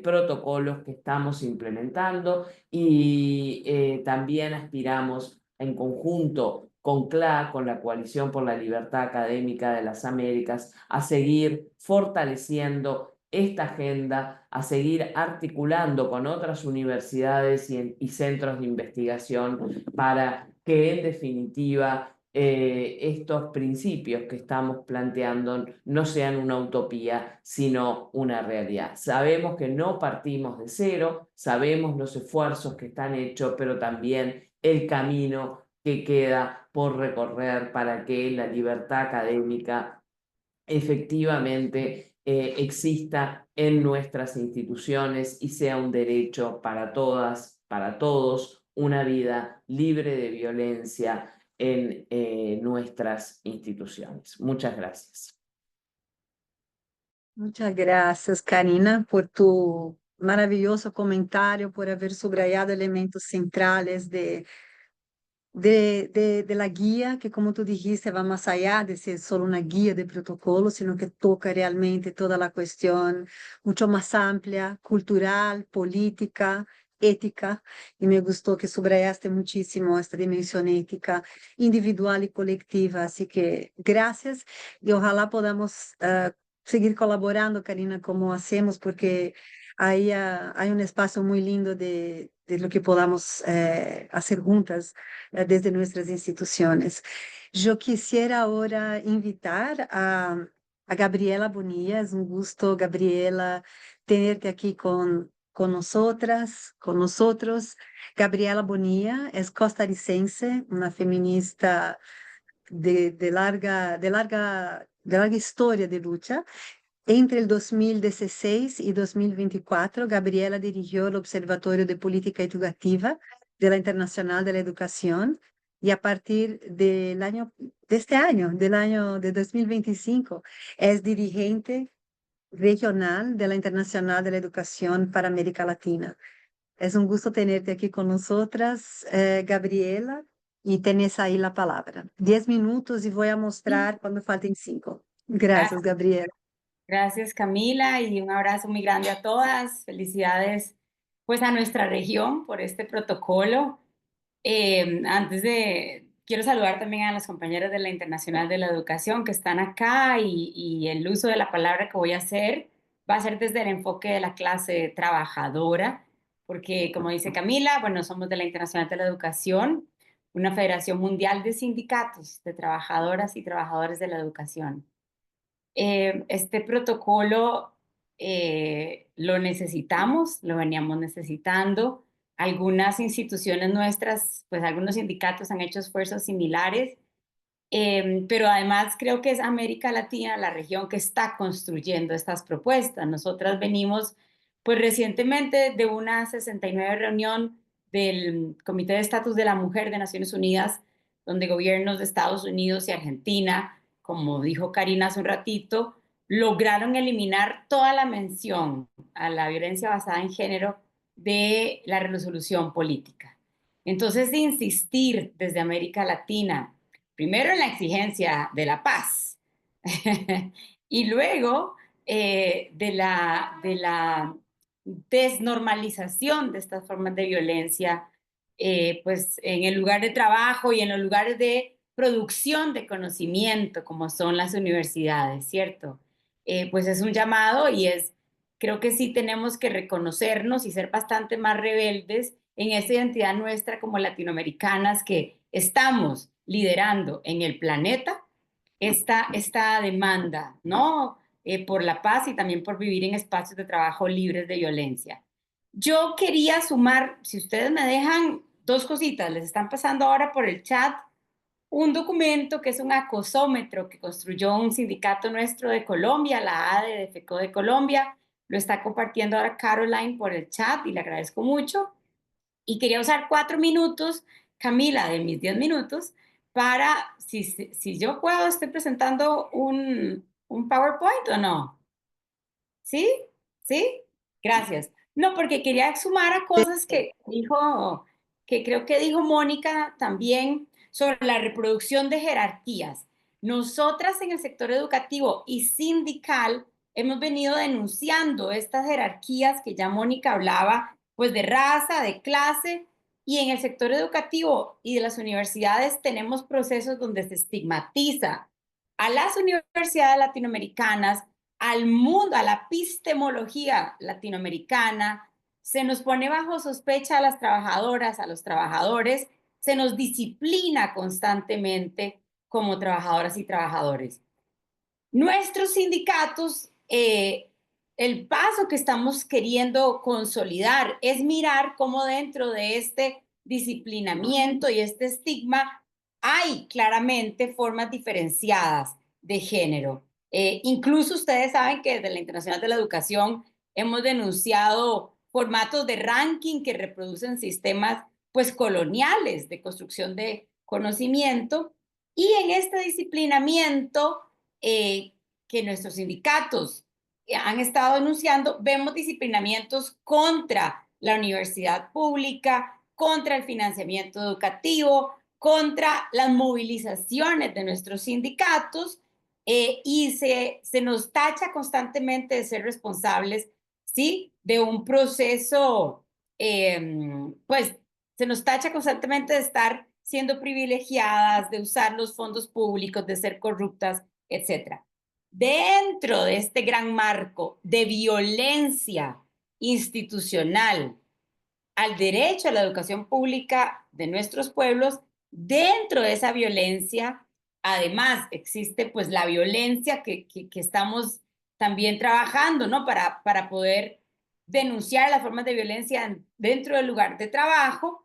protocolos que estamos implementando y también aspiramos en conjunto con CLA, con la Coalición por la Libertad Académica de las Américas, a seguir fortaleciendo esta agenda, a seguir articulando con otras universidades y centros de investigación para que en definitiva estos principios que estamos planteando no sean una utopía, sino una realidad. Sabemos que no partimos de cero, sabemos los esfuerzos que están hechos, pero también el camino que queda por recorrer para que la libertad académica efectivamente exista en nuestras instituciones y sea un derecho para todas, para todos, una vida libre de violencia en nuestras instituciones. Muchas gracias. Muchas gracias, Karina, por tu maravilloso comentario, por haber subrayado elementos centrales de la guía, que como tú dijiste, va más allá de ser solo una guía de protocolo, sino que toca realmente toda la cuestión mucho más amplia, cultural, política, ética, y me gustó que subrayaste muchísimo esta dimensión ética individual y colectiva, así que gracias, y ojalá podamos seguir colaborando, Karina, como hacemos, porque ahí hay un espacio muy lindo de lo que podamos hacer juntas desde nuestras instituciones. Yo quisiera ahora invitar a Gabriela Bonilla. Es un gusto, Gabriela, tenerte aquí con nosotras, con nosotros. Gabriela Bonilla es costarricense, una feminista de larga historia de lucha. Entre el 2016 y 2024, Gabriela dirigió el Observatorio de Política Educativa de la Internacional de la Educación, y a partir del año de 2025, es dirigente regional de la Internacional de la Educación para América Latina. Es un gusto tenerte aquí con nosotras, Gabriela, y tenés ahí la palabra. 10 minutos y voy a mostrar cuando falten 5. Ah, Gracias, Gabriela. Gracias, Camila, y un abrazo muy grande a todas. Felicidades, pues, a nuestra región por este protocolo. Quiero saludar también a las compañeras de la Internacional de la Educación que están acá y el uso de la palabra que voy a hacer va a ser desde el enfoque de la clase trabajadora, porque como dice Camila, bueno, somos de la Internacional de la Educación, una federación mundial de sindicatos de trabajadoras y trabajadores de la educación. Este protocolo lo necesitamos, lo veníamos necesitando. Algunas instituciones nuestras, pues algunos sindicatos han hecho esfuerzos similares, pero además creo que es América Latina la región que está construyendo estas propuestas. Nosotras venimos, pues recientemente de una 69 reunión del Comité de Estatus de la Mujer de Naciones Unidas, donde gobiernos de Estados Unidos y Argentina, como dijo Karina hace un ratito, lograron eliminar toda la mención a la violencia basada en género de la resolución política. Entonces, de insistir desde América Latina, primero en la exigencia de la paz y luego de la desnormalización de estas formas de violencia, pues en el lugar de trabajo y en los lugares de producción de conocimiento, como son las universidades, ¿cierto? Pues es un llamado y es creo que sí tenemos que reconocernos y ser bastante más rebeldes en esa identidad nuestra como latinoamericanas que estamos liderando en el planeta esta demanda, ¿no? Por la paz y también por vivir en espacios de trabajo libres de violencia. Yo quería sumar, si ustedes me dejan, dos cositas, les están pasando ahora por el chat un documento que es un acosómetro que construyó un sindicato nuestro de Colombia, la ADE de FECO de Colombia. Lo está compartiendo ahora Caroline por el chat y le agradezco mucho. Y quería usar 4 minutos, Camila, de mis 10 minutos, para, si yo puedo, estoy presentando un PowerPoint o no. ¿Sí? ¿Sí? Gracias. No, porque quería sumar a cosas que creo que dijo Mónica también sobre la reproducción de jerarquías. Nosotras en el sector educativo y sindical hemos venido denunciando estas jerarquías que ya Mónica hablaba, pues de raza, de clase, y en el sector educativo y de las universidades tenemos procesos donde se estigmatiza a las universidades latinoamericanas, al mundo, a la epistemología latinoamericana, se nos pone bajo sospecha a las trabajadoras, a los trabajadores, se nos disciplina constantemente como trabajadoras y trabajadores. Nuestros sindicatos, el paso que estamos queriendo consolidar es mirar cómo dentro de este disciplinamiento y este estigma hay claramente formas diferenciadas de género. Incluso ustedes saben que desde la Internacional de la Educación hemos denunciado formatos de ranking que reproducen sistemas pues coloniales de construcción de conocimiento, y en este disciplinamiento que nuestros sindicatos han estado denunciando, vemos disciplinamientos contra la universidad pública, contra el financiamiento educativo, contra las movilizaciones de nuestros sindicatos, y se nos tacha constantemente de ser responsables, ¿sí?, de un proceso, pues se nos tacha constantemente de estar siendo privilegiadas, de usar los fondos públicos, de ser corruptas, etcétera. Dentro de este gran marco de violencia institucional al derecho a la educación pública de nuestros pueblos, dentro de esa violencia, además existe pues la violencia que estamos también trabajando, ¿no? Para poder denunciar las formas de violencia dentro del lugar de trabajo,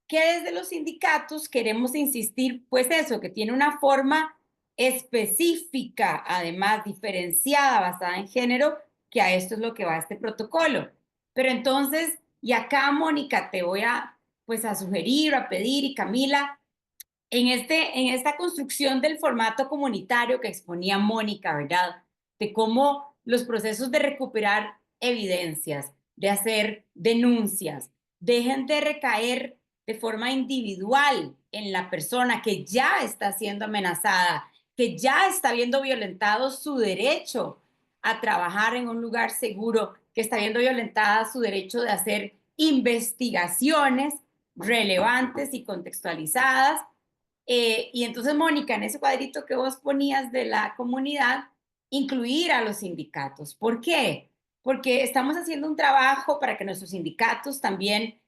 que desde los sindicatos queremos insistir, pues eso, que tiene una forma específica, además diferenciada, basada en género, que a esto es lo que va este protocolo. Pero entonces, y acá, Mónica, te voy a, pues, a sugerir, a pedir, y Camila, en esta construcción del formato comunitario que exponía Mónica, ¿verdad? De cómo los procesos de recuperar evidencias, de hacer denuncias, dejen de recaer de forma individual en la persona que ya está siendo amenazada, que ya está viendo violentado su derecho a trabajar en un lugar seguro, que está viendo violentada su derecho de hacer investigaciones relevantes y contextualizadas. Y entonces, Mónica, en ese cuadrito que vos ponías de la comunidad, incluir a los sindicatos. ¿Por qué? Porque estamos haciendo un trabajo para que nuestros sindicatos también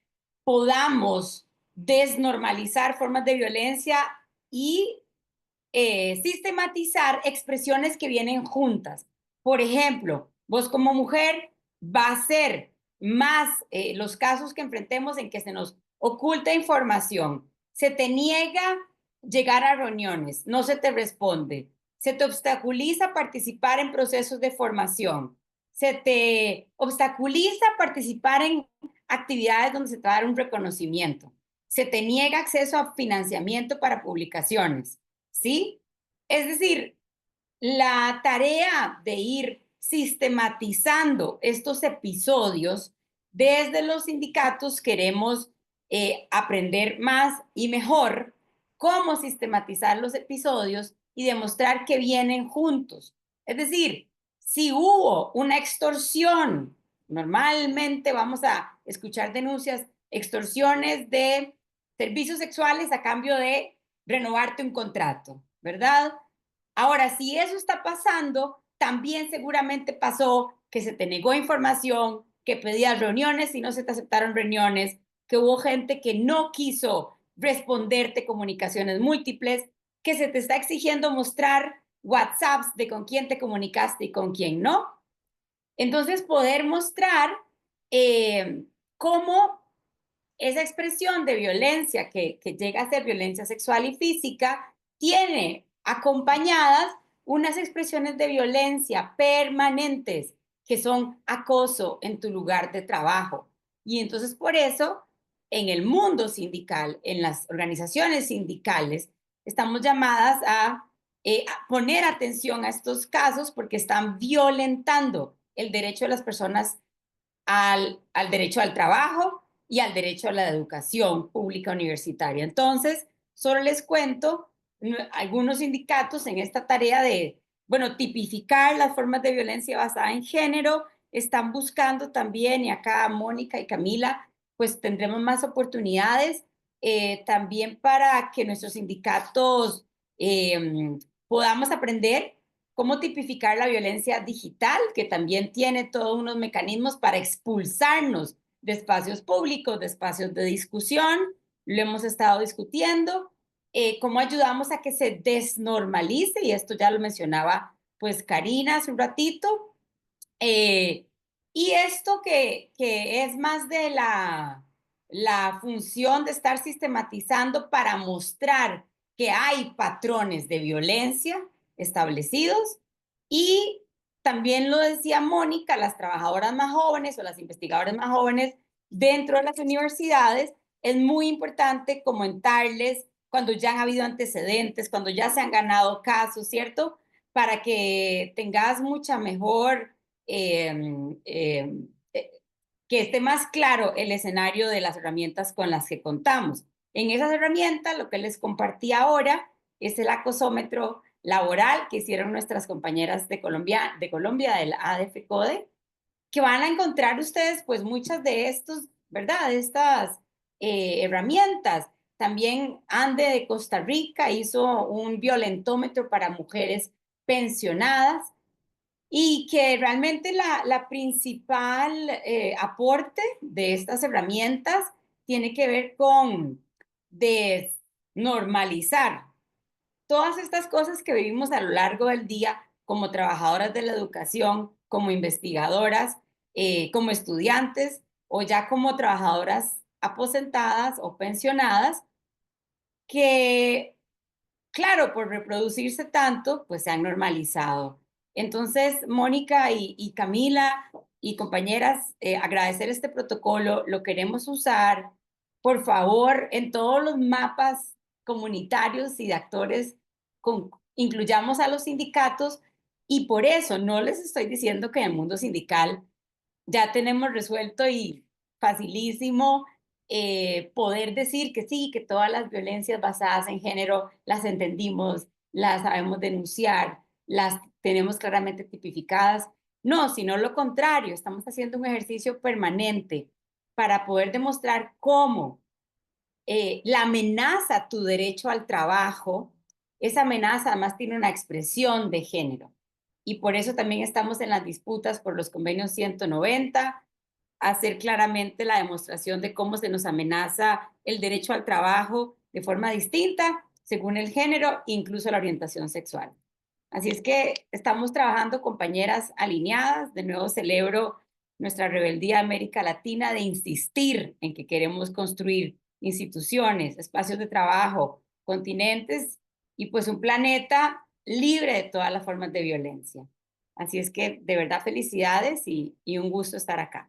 podamos desnormalizar formas de violencia y sistematizar expresiones que vienen juntas. Por ejemplo, vos como mujer va a ser más los casos que enfrentemos en que se nos oculta información, se te niega llegar a reuniones, no se te responde, se te obstaculiza participar en procesos de formación, se te obstaculiza participar en actividades donde se te va a dar un reconocimiento, se te niega acceso a financiamiento para publicaciones, ¿sí? Es decir, la tarea de ir sistematizando estos episodios desde los sindicatos queremos aprender más y mejor cómo sistematizar los episodios y demostrar que vienen juntos. Es decir, si hubo una extorsión, normalmente vamos a escuchar denuncias, extorsiones de servicios sexuales a cambio de renovarte un contrato, ¿verdad? Ahora, si eso está pasando, también seguramente pasó que se te negó información, que pedías reuniones y no se te aceptaron reuniones, que hubo gente que no quiso responderte comunicaciones múltiples, que se te está exigiendo mostrar WhatsApps de con quién te comunicaste y con quién no. Entonces, poder mostrar cómo esa expresión de violencia que llega a ser violencia sexual y física tiene acompañadas unas expresiones de violencia permanentes que son acoso en tu lugar de trabajo. Y entonces por eso en el mundo sindical, en las organizaciones sindicales, estamos llamadas a poner atención a estos casos porque están violentando el derecho de las personas al derecho al trabajo y al derecho a la educación pública universitaria. Entonces, solo les cuento, algunos sindicatos en esta tarea de, bueno, tipificar las formas de violencia basada en género, están buscando también, y acá Mónica y Camila, pues tendremos más oportunidades también para que nuestros sindicatos podamos aprender cómo tipificar la violencia digital, que también tiene todos unos mecanismos para expulsarnos de espacios públicos, de espacios de discusión. Lo hemos estado discutiendo. Cómo ayudamos a que se desnormalice, y esto ya lo mencionaba pues Karina hace un ratito. Y esto que es más de la función de estar sistematizando para mostrar que hay patrones de violencia establecidos. Y también lo decía Mónica, las trabajadoras más jóvenes o las investigadoras más jóvenes dentro de las universidades, es muy importante comentarles cuando ya han habido antecedentes, cuando ya se han ganado casos, ¿cierto? Para que tengas mucha mejor, que esté más claro el escenario de las herramientas con las que contamos. En esas herramientas, lo que les compartí ahora es el acosómetro laboral que hicieron nuestras compañeras de Colombia del ADF-CODE, que van a encontrar ustedes pues muchas de estos, ¿verdad? De estas herramientas. También Ande de Costa Rica hizo un violentómetro para mujeres pensionadas, y que realmente la principal aporte de estas herramientas tiene que ver con desnormalizar todas estas cosas que vivimos a lo largo del día como trabajadoras de la educación, como investigadoras, como estudiantes o ya como trabajadoras aposentadas o pensionadas, que claro, por reproducirse tanto, pues se han normalizado. Entonces, Mónica y Camila y compañeras, agradecer este protocolo, lo queremos usar, por favor, en todos los mapas comunitarios y de actores, incluyamos a los sindicatos, y por eso no les estoy diciendo que en el mundo sindical ya tenemos resuelto y facilísimo poder decir que sí, que todas las violencias basadas en género las entendimos, las sabemos denunciar, las tenemos claramente tipificadas. No, sino lo contrario, estamos haciendo un ejercicio permanente para poder demostrar cómo la amenaza a tu derecho al trabajo, esa amenaza además tiene una expresión de género. Y por eso también estamos en las disputas por los convenios 190, hacer claramente la demostración de cómo se nos amenaza el derecho al trabajo de forma distinta según el género, incluso la orientación sexual. Así es que estamos trabajando, compañeras alineadas. De nuevo celebro nuestra rebeldía de América Latina de insistir en que queremos construir instituciones, espacios de trabajo, continentes y pues un planeta libre de todas las formas de violencia. Así es que de verdad felicidades y un gusto estar acá.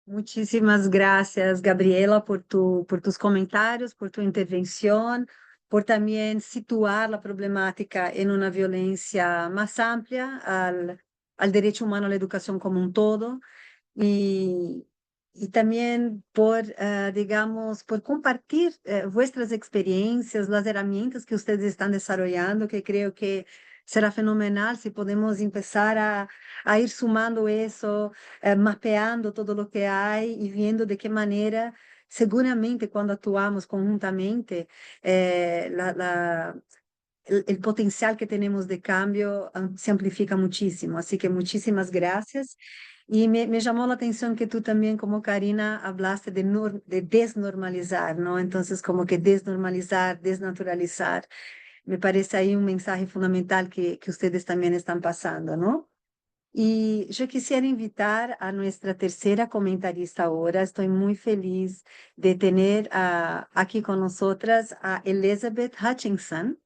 Muchísimas gracias, Gabriela, por tus comentarios, por tu intervención, por también situar la problemática en una violencia más amplia al derecho humano a la educación como un todo, y, y también por, digamos, por compartir vuestras experiencias, las herramientas que ustedes están desarrollando, que creo que será fenomenal si podemos empezar a ir sumando eso, mapeando todo lo que hay y viendo de qué manera, seguramente cuando actuamos conjuntamente, el potencial que tenemos de cambio se amplifica muchísimo. Así que muchísimas gracias. Y me llamó la atención que tú también, como Karina, hablaste de desnormalizar, ¿no? Entonces, como que desnormalizar, desnaturalizar. Me parece ahí un mensaje fundamental que ustedes también están pasando, ¿no? Y yo quisiera invitar a nuestra tercera comentarista ahora. Estoy muy feliz de tener aquí con nosotras a Elizabeth Hutchinson.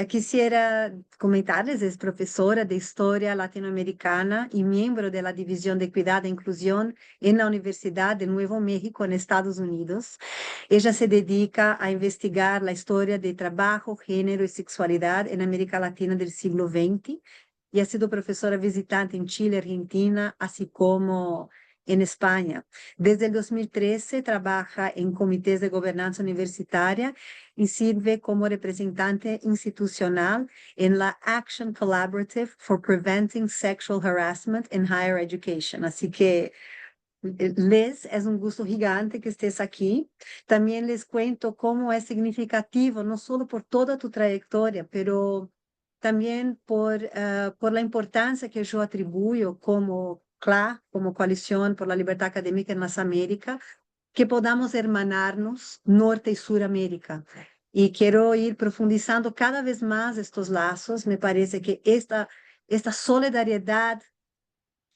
Quisiera comentarles, es profesora de Historia Latinoamericana y miembro de la División de Equidad e Inclusión en la Universidad de Nuevo México, en Estados Unidos. Ella se dedica a investigar la historia de trabajo, género y sexualidad en América Latina del siglo XX y ha sido profesora visitante en Chile, Argentina, así como en España. Desde el 2013 trabaja en comités de gobernanza universitaria y sirve como representante institucional en la Action Collaborative for Preventing Sexual Harassment in Higher Education. Así que, Liz, es un gusto gigante que estés aquí. También les cuento cómo es significativo, no solo por toda tu trayectoria, pero también por la importancia que yo atribuyo como CLA, como Coalición por la Libertad Académica en las Américas, que podamos hermanarnos Norte y Suramérica. Y quiero ir profundizando cada vez más estos lazos. Me parece que esta solidariedad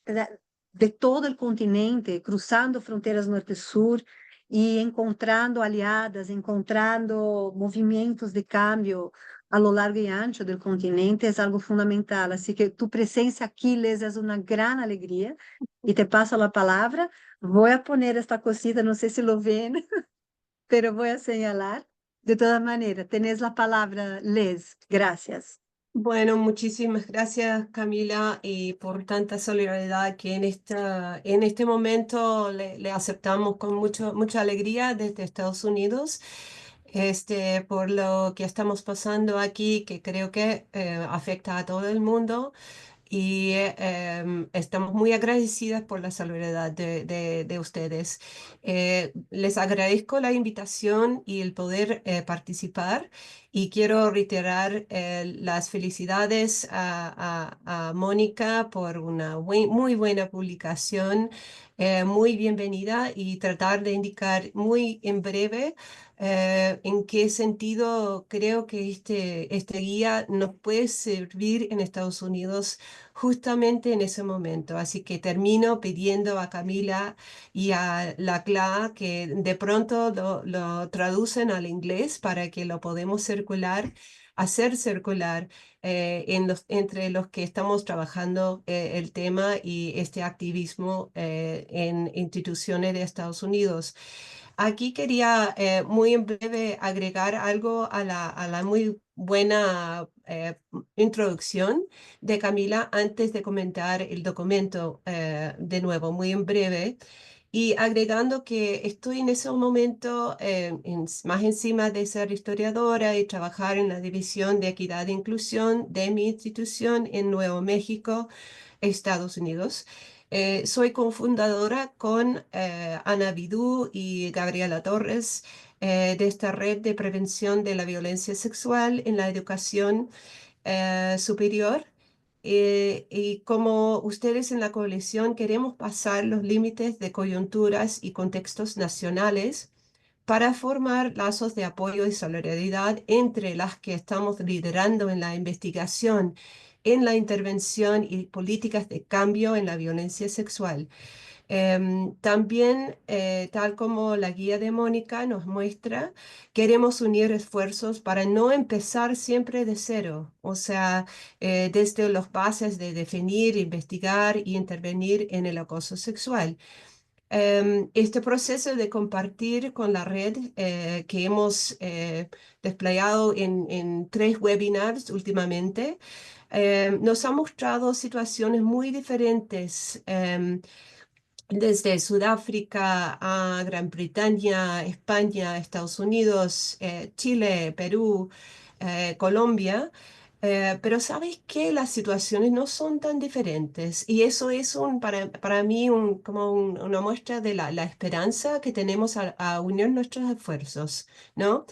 de todo el continente, cruzando fronteras norte-sur y encontrando aliadas, encontrando movimientos de cambio a lo largo y ancho del continente es algo fundamental. Así que tu presencia aquí, Les, es una gran alegría. Y te paso la palabra. Voy a poner esta cosita, no sé si lo ven, pero voy a señalar. De todas maneras, tenés la palabra, Les. Gracias. Bueno, muchísimas gracias Camila y por tanta solidaridad que en este momento le aceptamos con mucha alegría desde Estados Unidos, por lo que estamos pasando aquí, que creo que afecta a todo el mundo y estamos muy agradecidas por la solidaridad de ustedes. Les agradezco la invitación y el poder participar y quiero reiterar las felicidades a Mónica por una muy buena publicación, muy bienvenida y tratar de indicar muy en breve en qué sentido creo que este guía nos puede servir en Estados Unidos justamente en ese momento. Así que termino pidiendo a Camila y a la CLA que de pronto lo traducen al inglés para que lo podamos hacer circular entre los que estamos trabajando el tema y este activismo en instituciones de Estados Unidos. Aquí quería muy en breve agregar algo a la muy buena introducción de Camila antes de comentar el documento de nuevo, muy en breve. Y agregando que estoy en ese momento más encima de ser historiadora y trabajar en la División de Equidad e Inclusión de mi institución en Nuevo México, Estados Unidos. Soy cofundadora con Ana Vidú y Gabriela Torres de esta red de prevención de la violencia sexual en la educación superior. Y como ustedes en la coalición queremos pasar los límites de coyunturas y contextos nacionales para formar lazos de apoyo y solidaridad entre las que estamos liderando en la investigación, en la intervención y políticas de cambio en la violencia sexual. También, tal como la guía de Mónica nos muestra, queremos unir esfuerzos para no empezar siempre de cero, o sea, desde los bases de definir, investigar y intervenir en el acoso sexual. Este proceso de compartir con la red que hemos desplegado en 3 webinars últimamente, nos ha mostrado situaciones muy diferentes. Desde Sudáfrica a Gran Bretaña, España, Estados Unidos, Chile, Perú, Colombia. Pero sabes que las situaciones no son tan diferentes y eso es para mí como una muestra de la esperanza que tenemos a unir nuestros esfuerzos, ¿no?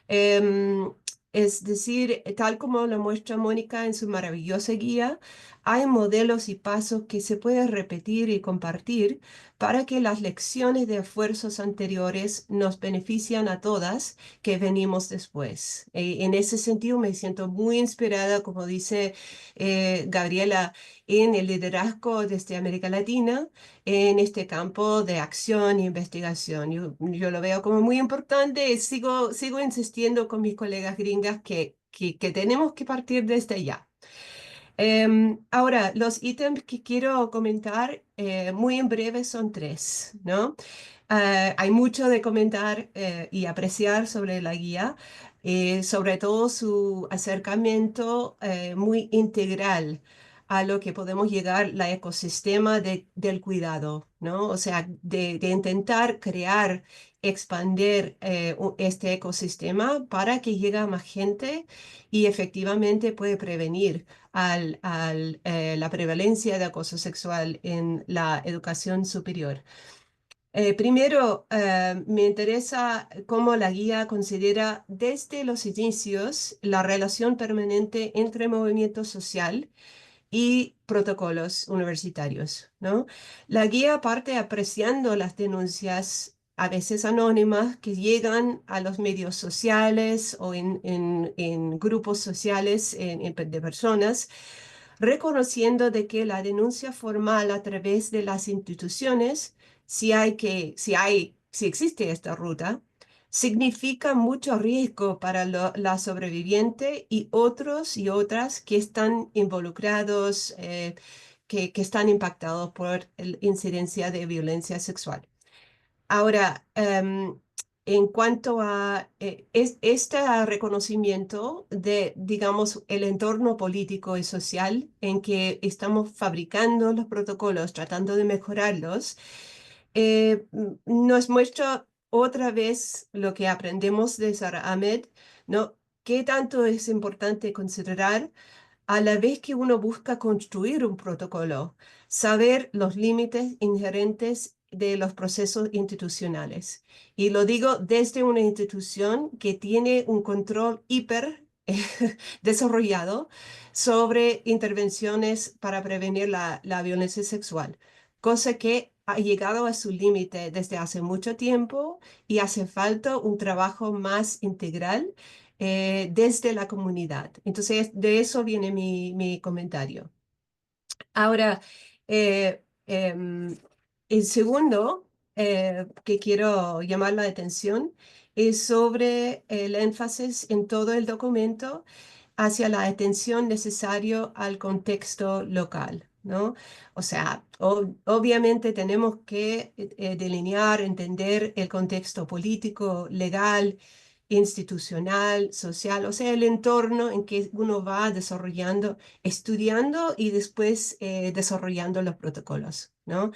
Em, Es decir, tal como lo muestra Mónica en su maravillosa guía, hay modelos y pasos que se pueden repetir y compartir para que las lecciones de esfuerzos anteriores nos benefician a todas que venimos después. En ese sentido me siento muy inspirada, como dice Gabriela, en el liderazgo desde América Latina en este campo de acción e investigación. Yo lo veo como muy importante y sigo insistiendo con mis colegas gringas que tenemos que partir desde allá. Ahora, los ítems que quiero comentar muy en breve son tres, ¿no? Hay mucho de comentar y apreciar sobre la guía, sobre todo su acercamiento muy integral a lo que podemos llegar, la ecosistema del cuidado, ¿no? O sea, de intentar crear, expandir este ecosistema para que llegue a más gente y efectivamente puede prevenir la prevalencia de acoso sexual en la educación superior. Primero, me interesa cómo la guía considera desde los inicios la relación permanente entre movimiento social y protocolos universitarios, ¿no? La guía parte apreciando las denuncias, a veces anónimas, que llegan a los medios sociales o en grupos sociales de personas, reconociendo de que la denuncia formal a través de las instituciones, si existe esta ruta, significa mucho riesgo para la sobreviviente y otros y otras que están involucrados, que están impactados por la incidencia de violencia sexual. Ahora, en cuanto a este reconocimiento de, digamos, el entorno político y social en que estamos fabricando los protocolos, tratando de mejorarlos, nos muestra otra vez lo que aprendemos de Sara Ahmed, ¿no? ¿Qué tanto es importante considerar a la vez que uno busca construir un protocolo, saber los límites inherentes de los procesos institucionales? Y lo digo desde una institución que tiene un control hiper desarrollado sobre intervenciones para prevenir la violencia sexual, cosa que ha llegado a su límite desde hace mucho tiempo y hace falta un trabajo más integral desde la comunidad. Entonces, de eso viene mi comentario. Ahora, el segundo que quiero llamar la atención es sobre el énfasis en todo el documento hacia la atención necesaria al contexto local, ¿no? O sea, obviamente tenemos que delinear, entender el contexto político, legal, institucional, social, o sea, el entorno en que uno va desarrollando, estudiando y después desarrollando los protocolos, ¿no?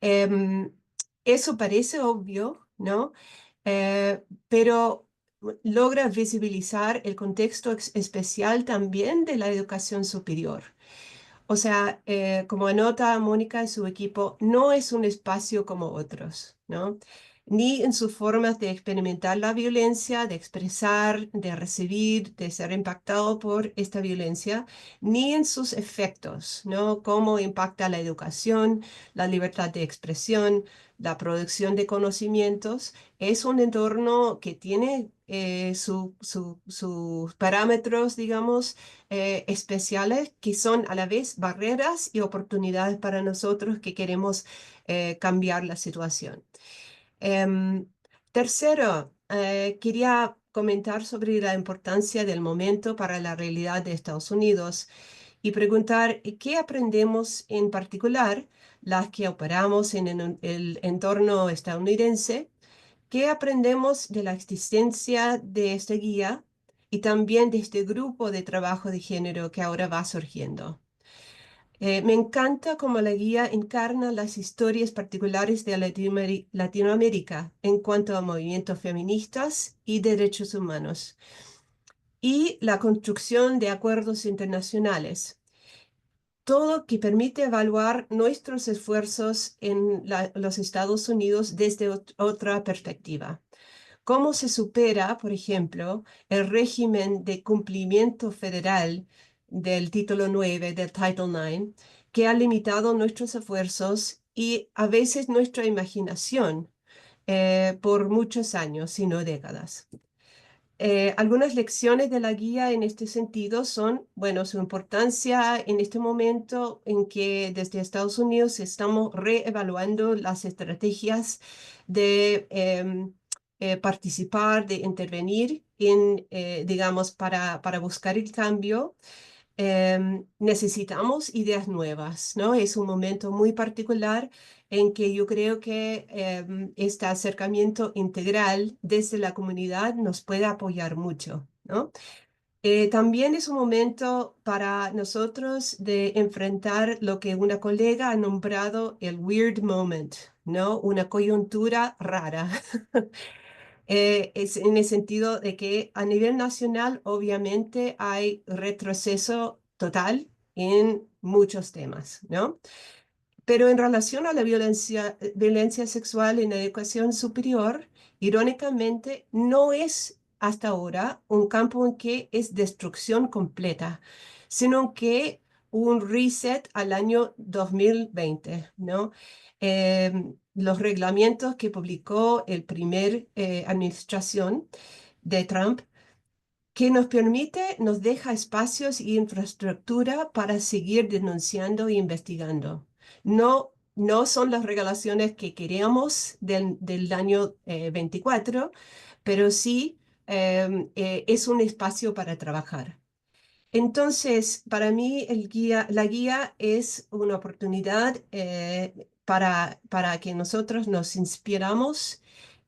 Em, Eso parece obvio, ¿no? Pero logra visibilizar el contexto especial también de la educación superior. O sea, como anota Mónica y su equipo, no es un espacio como otros, ¿no? Ni en sus formas de experimentar la violencia, de expresar, de recibir, de ser impactado por esta violencia, ni en sus efectos, ¿no? Cómo impacta la educación, la libertad de expresión, la producción de conocimientos. Es un entorno que tiene sus parámetros, digamos, especiales que son a la vez barreras y oportunidades para nosotros que queremos cambiar la situación. Em, Tercero, quería comentar sobre la importancia del momento para la realidad de Estados Unidos y preguntar qué aprendemos en particular las que operamos en el entorno estadounidense. ¿Qué aprendemos de la existencia de esta guía y también de este grupo de trabajo de género que ahora va surgiendo? Me encanta cómo la guía encarna las historias particulares de Latinoamérica en cuanto a movimientos feministas y derechos humanos y la construcción de acuerdos internacionales. Todo que permite evaluar nuestros esfuerzos en los Estados Unidos desde otra perspectiva. cómo se supera, por ejemplo, el régimen de cumplimiento federal del título 9, del Title 9, que ha limitado nuestros esfuerzos y a veces nuestra imaginación por muchos años, si no décadas. Algunas lecciones de la guía en este sentido son, bueno, su importancia en este momento en que desde Estados Unidos estamos reevaluando las estrategias de participar, de intervenir en, digamos, para buscar el cambio. Necesitamos ideas nuevas, ¿no? Es un momento muy particular en que yo creo que este acercamiento integral desde la comunidad nos puede apoyar mucho, ¿no? También es un momento para nosotros de enfrentar lo que una colega ha nombrado el weird moment, ¿no? Una coyuntura rara. Es en el sentido de que a nivel nacional obviamente hay retroceso total en muchos temas, ¿no? Pero en relación a la violencia sexual en la educación superior, irónicamente, no es hasta ahora un campo en que es destrucción completa, sino que un reset al año 2020, ¿no? Los reglamentos que publicó el primer administración de Trump que nos permite, nos deja espacios y infraestructura para seguir denunciando e investigando. No son las regulaciones que queríamos del año 24, pero sí es un espacio para trabajar. Entonces, para mí la guía es una oportunidad para que nosotros nos inspiramos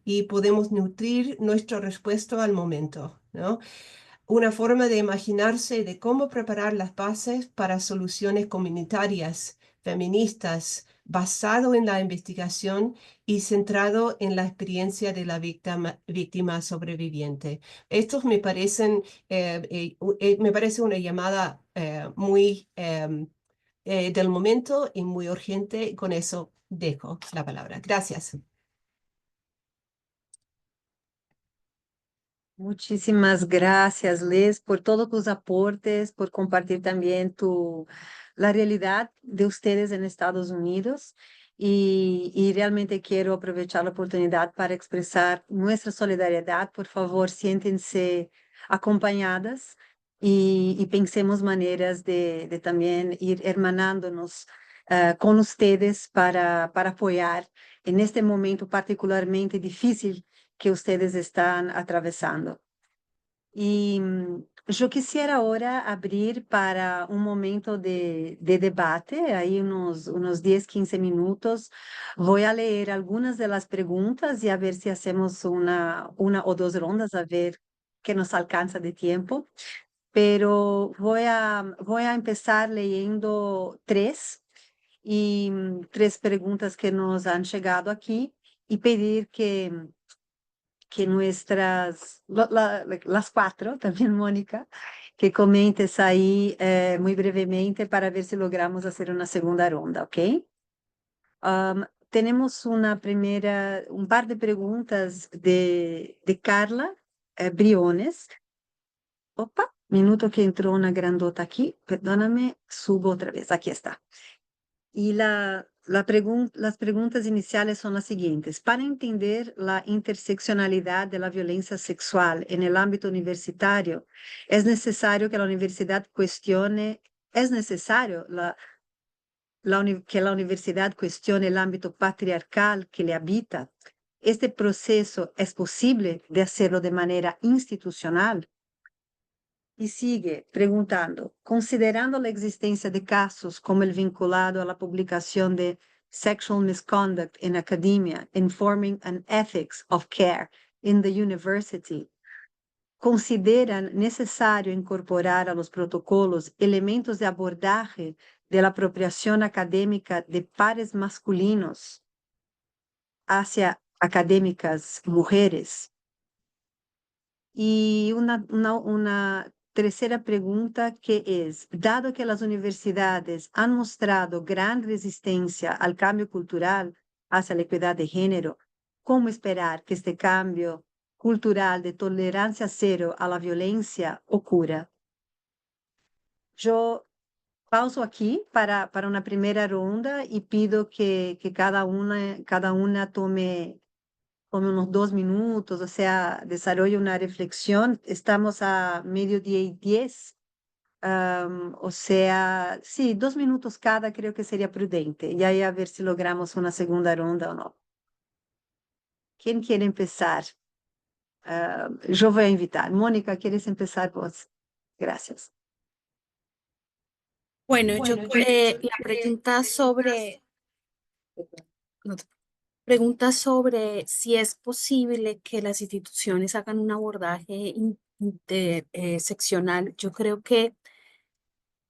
y podemos nutrir nuestra respuesta al momento, ¿no? Una forma de imaginarse de cómo preparar las bases para soluciones comunitarias, feministas, basado en la investigación y centrado en la experiencia de la víctima sobreviviente. Estos me parecen, me parece una llamada muy del momento y muy urgente. Con eso dejo la palabra. Gracias. Muchísimas gracias, Liz, por todos tus aportes, por compartir también la realidad de ustedes en Estados Unidos. Y realmente quiero aprovechar la oportunidad para expresar nuestra solidaridad. Por favor, siéntense acompañadas y pensemos maneras de también ir hermanándonos con ustedes para apoyar en este momento particularmente difícil que ustedes están atravesando. Y yo quisiera ahora abrir para un momento de debate, ahí unos 10, 15 minutos. Voy a leer algunas de las preguntas y a ver si hacemos una o dos rondas, a ver qué nos alcanza de tiempo. Pero voy a empezar leyendo tres tres preguntas que nos han llegado aquí y pedir que las cuatro, también Mónica, que comentes ahí muy brevemente para ver si logramos hacer una segunda ronda, ¿ok? Tenemos un par de preguntas de Carla Briones. Opa, minuto que entró una grandota aquí, perdóname, subo otra vez, aquí está. Y las preguntas iniciales son las siguientes. Para entender la interseccionalidad de la violencia sexual en el ámbito universitario, es necesario que la universidad cuestione el ámbito patriarcal que le habita. Este proceso es posible de hacerlo de manera institucional. Y sigue preguntando, considerando la existencia de casos como el vinculado a la publicación de Sexual Misconduct in Academia, Informing an Ethics of Care in the University, ¿consideran necesario incorporar a los protocolos elementos de abordaje de la apropiación académica de pares masculinos hacia académicas mujeres? Y una tercera pregunta que es, dado que las universidades han mostrado gran resistencia al cambio cultural hacia la equidad de género, ¿cómo esperar que este cambio cultural de tolerancia cero a la violencia ocurra. Yo pauso aquí para una primera ronda y pido que cada una tome unos 2 minutos, o sea, desarrolle una reflexión. Estamos a 12:10. O sea, sí, 2 minutos cada creo que sería prudente. Y ahí a ver si logramos una segunda ronda o no. ¿Quién quiere empezar? Yo voy a invitar. Mónica, ¿quieres empezar vos? Gracias. Bueno, la pregunta sobre, no, pregunta sobre si es posible que las instituciones hagan un abordaje interseccional. Yo creo que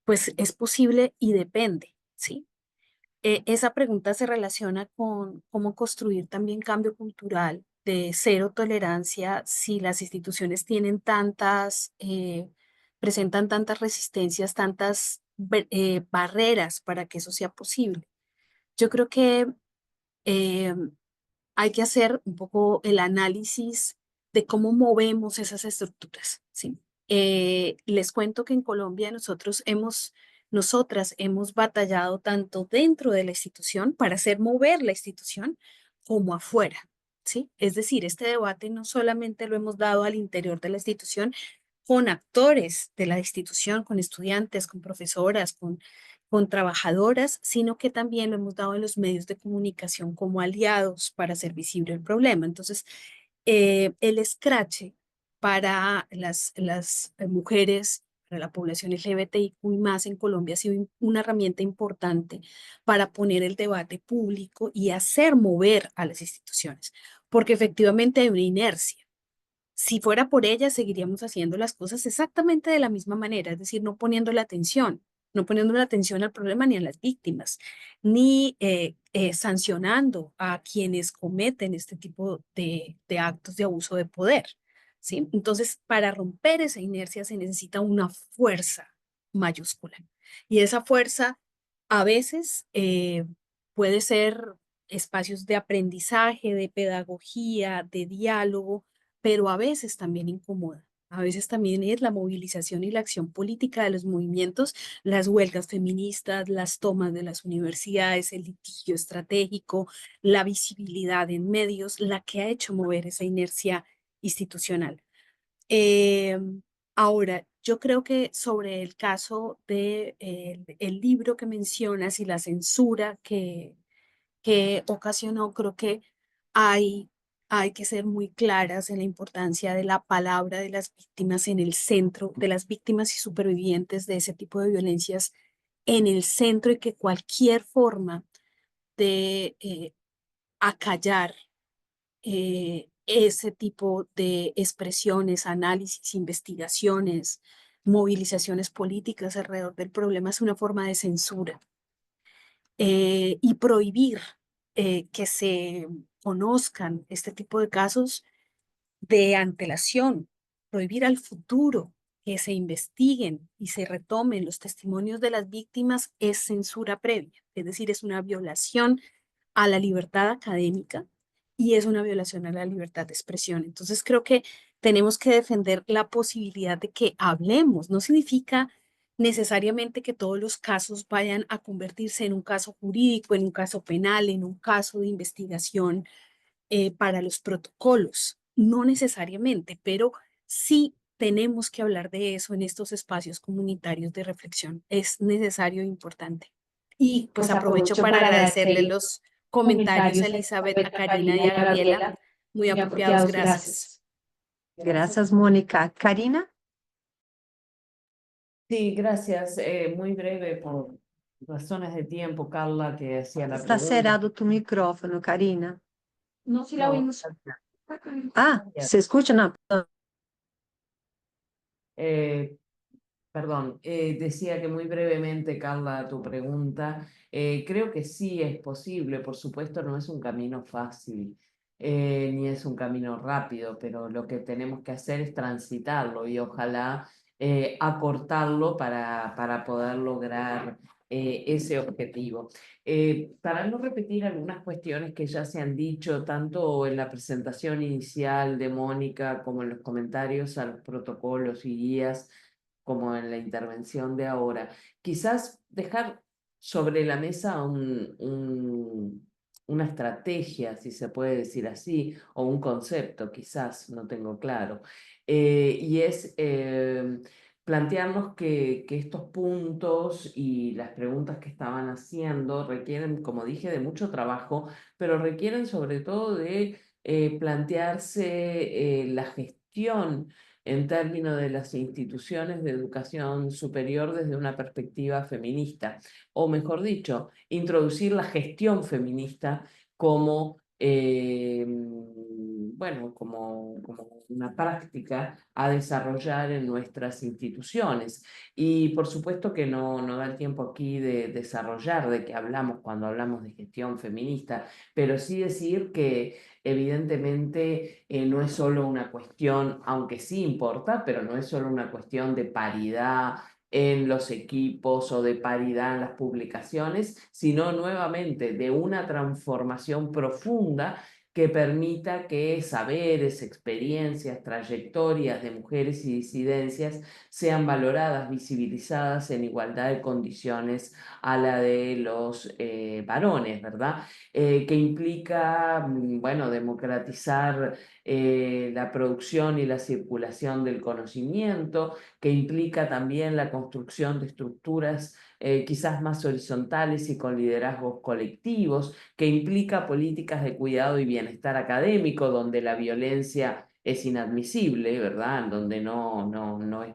pues es posible y depende, ¿sí? Esa pregunta se relaciona con cómo construir también cambio cultural de cero tolerancia si las instituciones tienen presentan tantas resistencias, tantas barreras para que eso sea posible. Yo creo que eh, hay que hacer un poco el análisis de cómo movemos esas estructuras, ¿sí? Les cuento que en Colombia nosotras hemos batallado tanto dentro de la institución para hacer mover la institución como afuera, ¿sí? Es decir, este debate no solamente lo hemos dado al interior de la institución, con actores de la institución, con estudiantes, con profesoras, con trabajadoras, sino que también lo hemos dado en los medios de comunicación como aliados para hacer visible el problema. Entonces, el escrache para las mujeres, para la población LGBTIQ y más en Colombia ha sido una herramienta importante para poner el debate público y hacer mover a las instituciones, porque efectivamente hay una inercia. Si fuera por ella, seguiríamos haciendo las cosas exactamente de la misma manera, es decir, no poniendo la atención al problema ni a las víctimas, ni sancionando a quienes cometen este tipo de actos de abuso de poder, ¿sí? Entonces, para romper esa inercia se necesita una fuerza mayúscula. Y esa fuerza a veces puede ser espacios de aprendizaje, de pedagogía, de diálogo, pero a veces también incomoda. A veces también es la movilización y la acción política de los movimientos, las huelgas feministas, las tomas de las universidades, el litigio estratégico, la visibilidad en medios, la que ha hecho mover esa inercia institucional. Eh, Ahora, yo creo que sobre el caso de, el libro que mencionas y la censura que ocasionó, creo que hay, hay que ser muy claras en la importancia de la palabra de las víctimas en el centro, de las víctimas y supervivientes de ese tipo de violencias en el centro y que cualquier forma de acallar ese tipo de expresiones, análisis, investigaciones, movilizaciones políticas alrededor del problema es una forma de censura y prohibir que se conozcan este tipo de casos de antelación, prohibir al futuro que se investiguen y se retomen los testimonios de las víctimas es censura previa, es decir, es una violación a la libertad académica y es una violación a la libertad de expresión. Entonces creo que tenemos que defender la posibilidad de que hablemos. No significa necesariamente que todos los casos vayan a convertirse en un caso jurídico, en un caso penal, en un caso de investigación para los protocolos. No necesariamente, pero sí tenemos que hablar de eso en estos espacios comunitarios de reflexión. Es necesario e importante. Y pues aprovecho para agradecerle los comentarios a Elizabeth, a Karina y a Gabriela, muy apropiados. Gracias. Gracias, Mónica. Karina, Sí, gracias. Muy breve por razones de tiempo, Carla, que hacía la está pregunta. cerrado tu micrófono, Karina. No, Ah, ¿se escucha? No. Eh, Perdón, decía que muy brevemente, Carla, tu pregunta, creo que sí es posible, por supuesto no es un camino fácil, ni es un camino rápido, pero lo que tenemos que hacer es transitarlo y ojalá acortarlo para poder lograr ese objetivo. Para no repetir algunas cuestiones que ya se han dicho, tanto en la presentación inicial de Mónica como en los comentarios a los protocolos y guías, como en la intervención de ahora, quizás dejar sobre la mesa una estrategia, si se puede decir así, o un concepto, quizás, no tengo claro, y es plantearnos que estos puntos y las preguntas que estaban haciendo requieren, como dije, de mucho trabajo, pero requieren sobre todo de plantearse la gestión en términos de las instituciones de educación superior desde una perspectiva feminista, o mejor dicho, introducir la gestión feminista como, bueno, como una práctica a desarrollar en nuestras instituciones. Y por supuesto que no da el tiempo aquí de desarrollar de qué hablamos cuando hablamos de gestión feminista, pero sí decir que evidentemente no es solo una cuestión, aunque sí importa, pero no es solo una cuestión de paridad en los equipos o de paridad en las publicaciones, sino nuevamente de una transformación profunda que permita que saberes, experiencias, trayectorias de mujeres y disidencias sean valoradas, visibilizadas en igualdad de condiciones a la de los varones, ¿verdad? Que implica, bueno, democratizar la producción y la circulación del conocimiento, que implica también la construcción de estructuras quizás más horizontales y con liderazgos colectivos, que implica políticas de cuidado y bienestar académico, donde la violencia es inadmisible, ¿verdad? Donde no es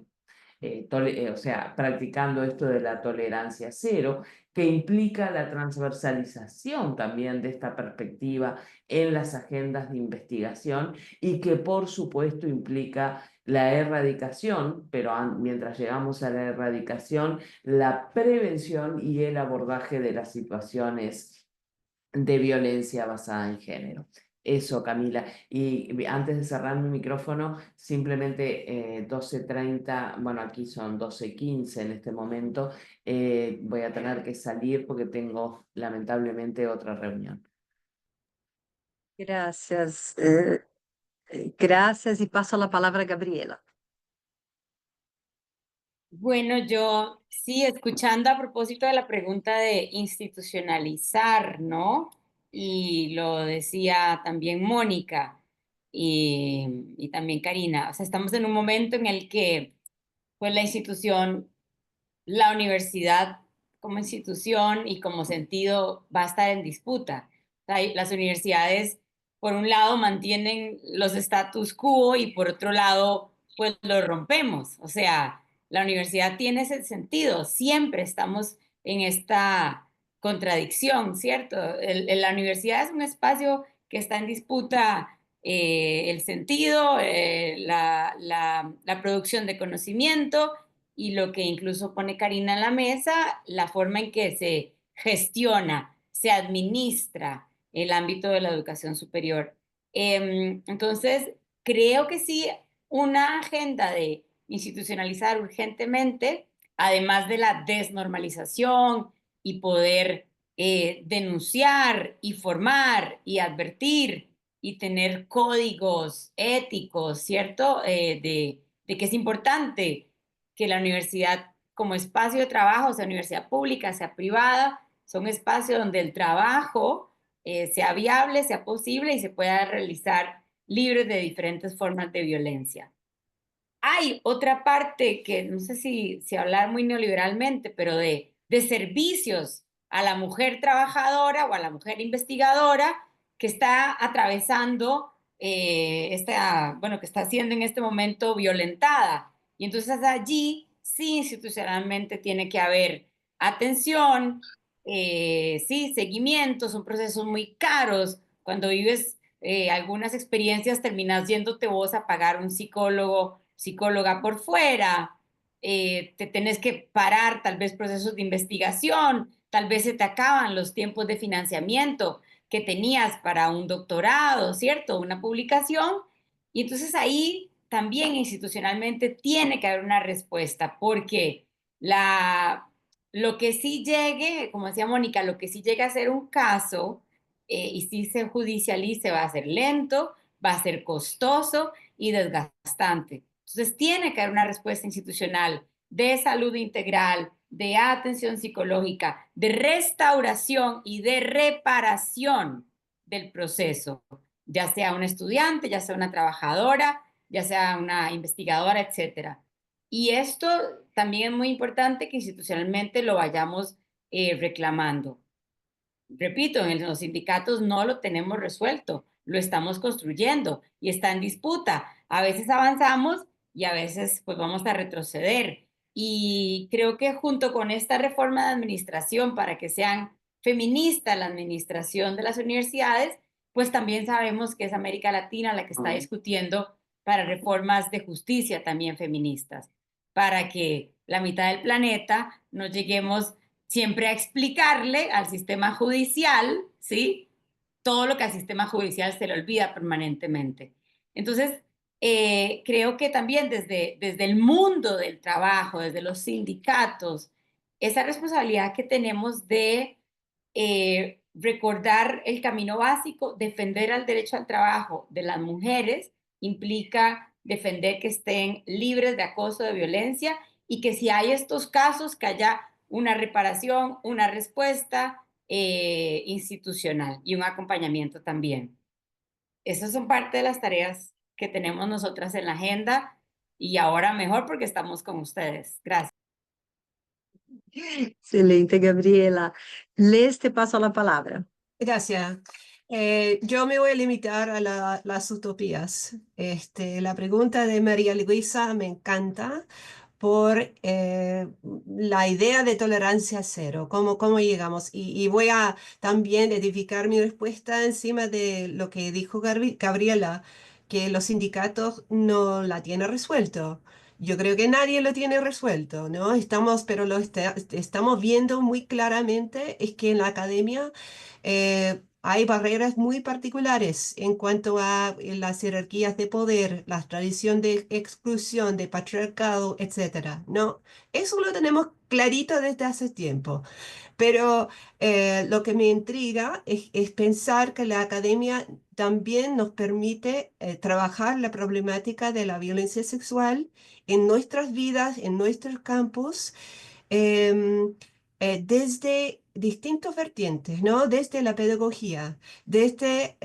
o sea, practicando esto de la tolerancia cero, que implica la transversalización también de esta perspectiva en las agendas de investigación y que por supuesto implica la erradicación, pero mientras llegamos a la erradicación, la prevención y el abordaje de las situaciones de violencia basada en género. Eso, Camila. Y antes de cerrar mi micrófono, simplemente 12:30, bueno, aquí son 12:15 en este momento, voy a tener que salir porque tengo lamentablemente otra reunión. Gracias. Gracias y paso la palabra a Gabriela. Bueno, yo sí, escuchando a propósito de la pregunta de institucionalizar, ¿no? Y lo decía también Mónica y también Karina. O sea, estamos en un momento en el que, pues, la institución, la universidad como institución y como sentido va a estar en disputa. O sea, las universidades, por un lado, mantienen los status quo y por otro lado, pues los rompemos. O sea, la universidad tiene ese sentido. Siempre estamos en esta contradicción, ¿cierto? La universidad es un espacio que está en disputa el sentido, la producción de conocimiento y lo que incluso pone Karina en la mesa, la forma en que se gestiona, se administra el ámbito de la educación superior. Entonces, creo que sí, una agenda de institucionalizar urgentemente, además de la desnormalización y poder denunciar y formar y advertir y tener códigos éticos, ¿cierto? De que es importante que la universidad como espacio de trabajo, sea universidad pública, sea privada, son espacios donde el trabajo sea viable, sea posible y se pueda realizar libres de diferentes formas de violencia. Hay otra parte que no sé si hablar muy neoliberalmente, pero de servicios a la mujer trabajadora o a la mujer investigadora que está atravesando bueno, que está siendo en este momento violentada. Y entonces allí sí institucionalmente tiene que haber atención, sí, seguimiento, son procesos muy caros. Cuando vives algunas experiencias terminas yéndote vos a pagar un psicólogo, psicóloga por fuera, te tenés que parar tal vez procesos de investigación, tal vez se te acaban los tiempos de financiamiento que tenías para un doctorado, ¿cierto? Una publicación. Y entonces ahí también institucionalmente tiene que haber una respuesta porque la, Lo que sí llegue, como decía Mónica, lo que sí llegue a ser un caso y si se judicialice va a ser lento, va a ser costoso y desgastante. Entonces tiene que haber una respuesta institucional de salud integral, de atención psicológica, de restauración y de reparación del proceso, ya sea un estudiante, ya sea una trabajadora, ya sea una investigadora, etcétera. Y esto también es muy importante que institucionalmente lo vayamos reclamando. Repito, en los sindicatos no lo tenemos resuelto, lo estamos construyendo y está en disputa. A veces avanzamos y a veces pues vamos a retroceder. Y creo que junto con esta reforma de administración para que sean feministas la administración de las universidades, pues también sabemos que es América Latina la que está discutiendo para reformas de justicia también feministas, para que la mitad del planeta no lleguemos siempre a explicarle al sistema judicial, ¿sí? Todo lo que al sistema judicial se le olvida permanentemente. Entonces, creo que también desde el mundo del trabajo, desde los sindicatos, esa responsabilidad que tenemos de recordar el camino básico, defender el derecho al trabajo de las mujeres, implica defender que estén libres de acoso, de violencia, y que si hay estos casos, que haya una reparación, una respuesta institucional y un acompañamiento también. Esas son parte de las tareas que tenemos nosotras en la agenda y ahora mejor porque estamos con ustedes. Gracias. Excelente, Gabriela. Les, te paso la palabra. Gracias. Yo me voy a limitar a las utopías. La pregunta de María Luisa me encanta por la idea de tolerancia cero, cómo llegamos. Y voy a también edificar mi respuesta encima de lo que dijo Gabriela, que los sindicatos no la tienen resuelto. Yo creo que nadie lo tiene resuelto, ¿no? Pero estamos viendo muy claramente es que en la academia hay barreras muy particulares en cuanto a las jerarquías de poder, la tradición de exclusión, de patriarcado, etcétera. No, eso lo tenemos clarito desde hace tiempo. Pero lo que me intriga es pensar que la academia también nos permite trabajar la problemática de la violencia sexual en nuestras vidas, en nuestros campos em, desde distintos vertientes, ¿no? Desde la pedagogía, desde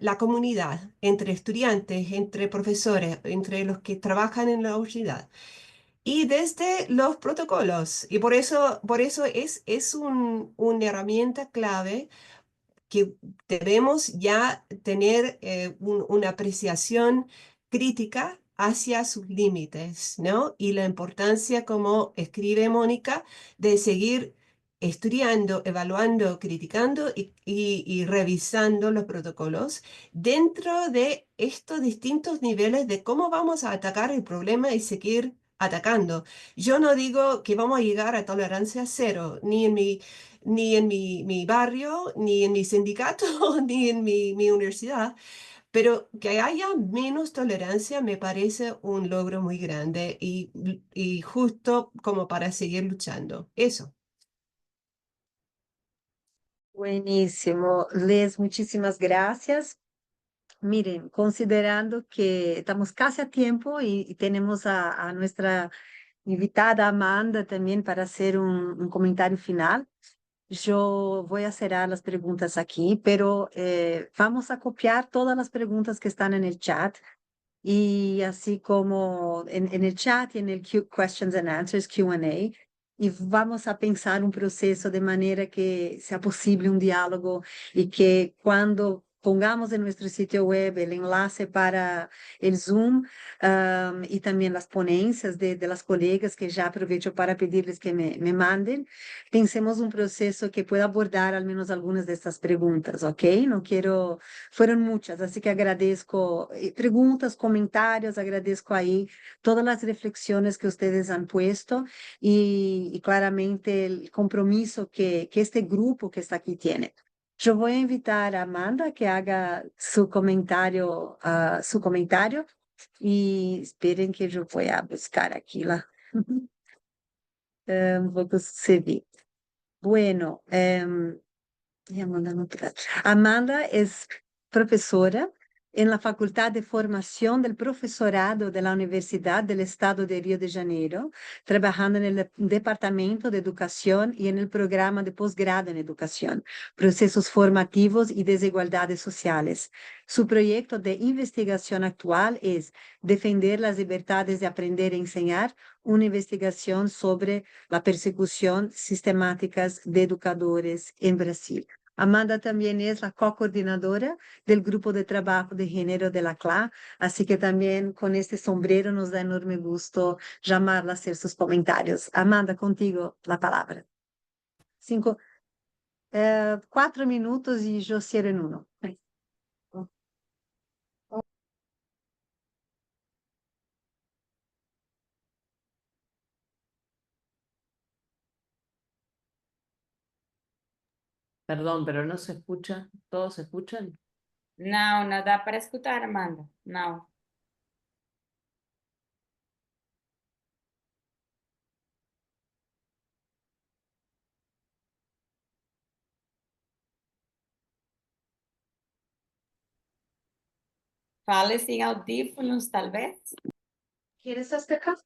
la comunidad, entre estudiantes, entre profesores, entre los que trabajan en la universidad. Y desde los protocolos. Y por eso es una herramienta clave que debemos ya tener una apreciación crítica hacia sus límites, ¿no? Y la importancia, como escribe Mónica, de seguir estudiando, evaluando, criticando y revisando los protocolos dentro de estos distintos niveles de cómo vamos a atacar el problema y seguir atacando. Yo no digo que vamos a llegar a tolerancia cero, ni en mi barrio, ni en mi sindicato, ni en mi universidad, pero que haya menos tolerancia me parece un logro muy grande y justo como para seguir luchando. Eso. Buenísimo. Les, muchísimas gracias. Miren, considerando que estamos casi a tiempo y tenemos a nuestra invitada Amanda también para hacer un comentario final. Yo voy a cerrar las preguntas aquí, pero vamos a copiar todas las preguntas que están en el chat y así como en el chat y en el Questions and Answers, Q&A, y vamos a pensar un proceso de manera que sea posible un diálogo y que cuando pongamos en nuestro sitio web el enlace para el Zoom y también las ponencias de las colegas, que ya aprovecho para pedirles que me manden, pensemos un proceso que pueda abordar al menos algunas de estas preguntas, ¿ok? No quiero, fueron muchas, así que agradezco preguntas, comentarios, agradezco ahí todas las reflexiones que ustedes han puesto y claramente el compromiso que este grupo que está aquí tiene. Yo voy a invitar a Amanda que haga su comentario y esperen que yo voy a buscar aquí la... un poco se ve. Bueno, Amanda es profesora en la Facultad de Formación del Profesorado de la Universidad del Estado de Río de Janeiro, trabajando en el Departamento de Educación y en el programa de posgrado en Educación, Procesos Formativos y Desigualdades Sociales. Su proyecto de investigación actual es defender las libertades de aprender e enseñar, una investigación sobre la persecución sistemática de educadores en Brasil. Amanda también es la co-coordinadora del grupo de trabajo de género de la CLA, así que también con este sombrero nos da enorme gusto llamarla a hacer sus comentarios. Amanda, contigo la palabra. 4 minutos y yo cierro en 1. Perdón, pero no se escucha. ¿Todos se escuchan? Não, não dá para escutar, Amanda. Não. Fale sem audífonos, talvez. ¿Quieres explicar?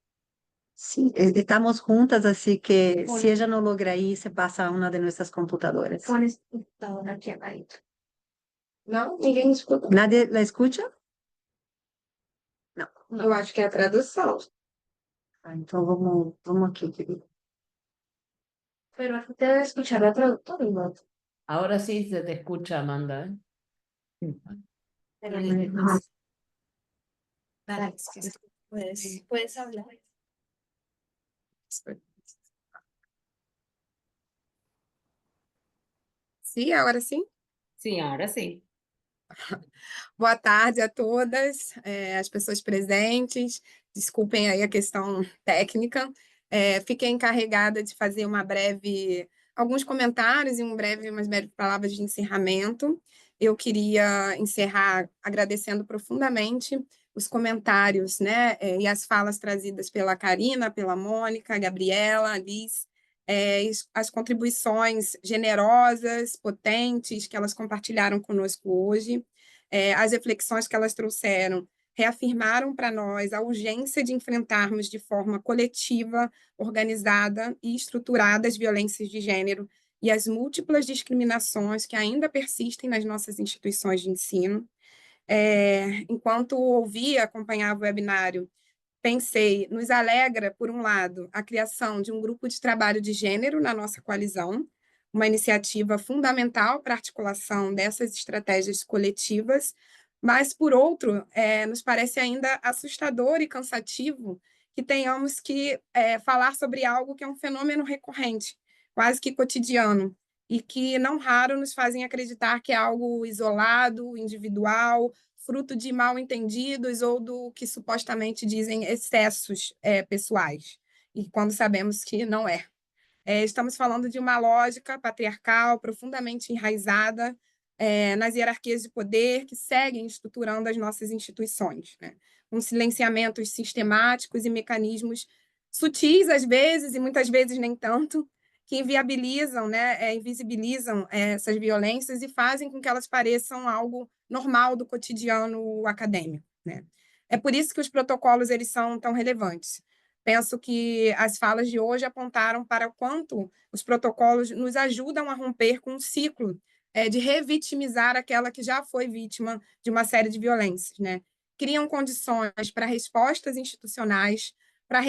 Sí, estamos juntas, así que si ella no logra ir, se pasa a una de nuestras computadoras. Põe esse computador aqui aberto. Não? Ninguém escuta. ¿Nadie la escucha? No. Eu acho que é a tradução. Então vamos aqui, querido. Pero usted debe escuchar a traductor igual. Ahora sí se te escucha, Amanda, ¿eh? Dale, Puedes hablar. Sim, agora sim. Sim, agora sim. Boa tarde a todas, as pessoas presentes. Desculpem aí a questão técnica. Fiquei encarregada de fazer alguns comentários e umas breves palavras de encerramento. Eu queria encerrar agradecendo profundamente os comentários, né, e as falas trazidas pela Karina, pela Mônica, a Gabriela, a Liz, as contribuições generosas, potentes que elas compartilharam conosco hoje, as reflexões que elas trouxeram reafirmaram para nós a urgência de enfrentarmos de forma coletiva, organizada e estruturada as violências de gênero e as múltiplas discriminações que ainda persistem nas nossas instituições de ensino. Enquanto ouvia, acompanhava o webinário, pensei, nos alegra, por um lado, a criação de um grupo de trabalho de gênero na nossa coalizão, uma iniciativa fundamental para a articulação dessas estratégias coletivas, mas, por outro, nos parece ainda assustador e cansativo que tenhamos que falar sobre algo que é um fenômeno recorrente, quase que cotidiano, e que, não raro, nos fazem acreditar que é algo isolado, individual, fruto de mal-entendidos ou do que supostamente dizem excessos pessoais, e quando sabemos que não é. Estamos falando de uma lógica patriarcal profundamente enraizada nas hierarquias de poder que seguem estruturando as nossas instituições, né? Com silenciamentos sistemáticos e mecanismos sutis, às vezes, e muitas vezes nem tanto, que inviabilizam, né, invisibilizam essas violências e fazem com que elas pareçam algo normal do cotidiano acadêmico, né? É por isso que os protocolos eles são tão relevantes. Penso que as falas de hoje apontaram para o quanto os protocolos nos ajudam a romper com um ciclo de revitimizar aquela que já foi vítima de uma série de violências, né? Criam condições para respostas institucionais, para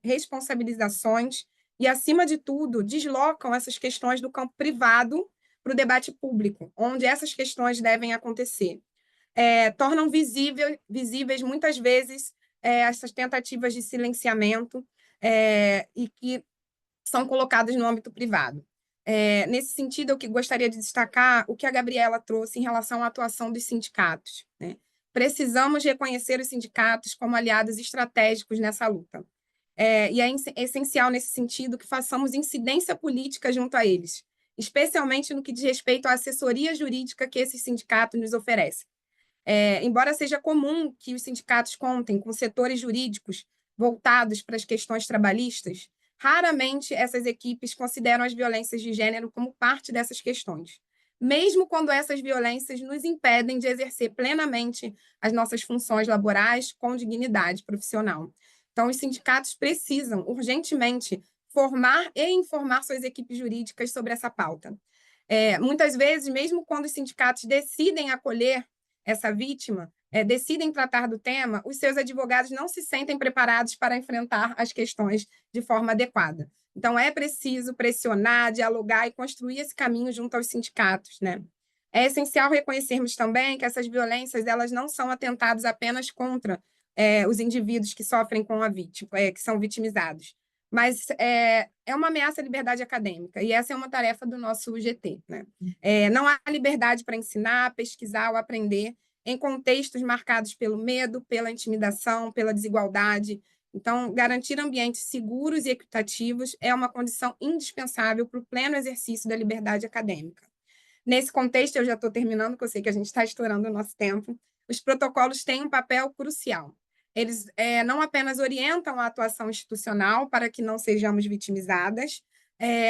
responsabilizações e, acima de tudo, deslocam essas questões do campo privado para o debate público, onde essas questões devem acontecer. Tornam visíveis, muitas vezes, essas tentativas de silenciamento e que são colocadas no âmbito privado. Nesse sentido, eu gostaria de destacar o que a Gabriela trouxe em relação à atuação dos sindicatos, né? Precisamos reconhecer os sindicatos como aliados estratégicos nessa luta. E é essencial, nesse sentido, que façamos incidência política junto a eles, especialmente no que diz respeito à assessoria jurídica que esses sindicatos nos oferecem. Embora seja comum que os sindicatos contem com setores jurídicos voltados para as questões trabalhistas, raramente essas equipes consideram as violências de gênero como parte dessas questões, mesmo quando essas violências nos impedem de exercer plenamente as nossas funções laborais com dignidade profissional. Então, os sindicatos precisam urgentemente formar e informar suas equipes jurídicas sobre essa pauta. Muitas vezes, mesmo quando os sindicatos decidem acolher essa vítima, decidem tratar do tema, os seus advogados não se sentem preparados para enfrentar as questões de forma adequada. Então, é preciso pressionar, dialogar e construir esse caminho junto aos sindicatos, né? É essencial reconhecermos também que essas violências elas não são atentados apenas contra os indivíduos que sofrem com a vítima, que são vitimizados, mas é uma ameaça à liberdade acadêmica, e essa é uma tarefa do nosso GT, né? Não há liberdade para ensinar, pesquisar ou aprender em contextos marcados pelo medo, pela intimidação, pela desigualdade. Então, garantir ambientes seguros e equitativos é uma condição indispensável para o pleno exercício da liberdade acadêmica. Nesse contexto, eu já estou terminando, porque eu sei que a gente está estourando o nosso tempo, os protocolos têm um papel crucial. Eles não apenas orientam a atuação institucional para que não sejamos vitimizadas,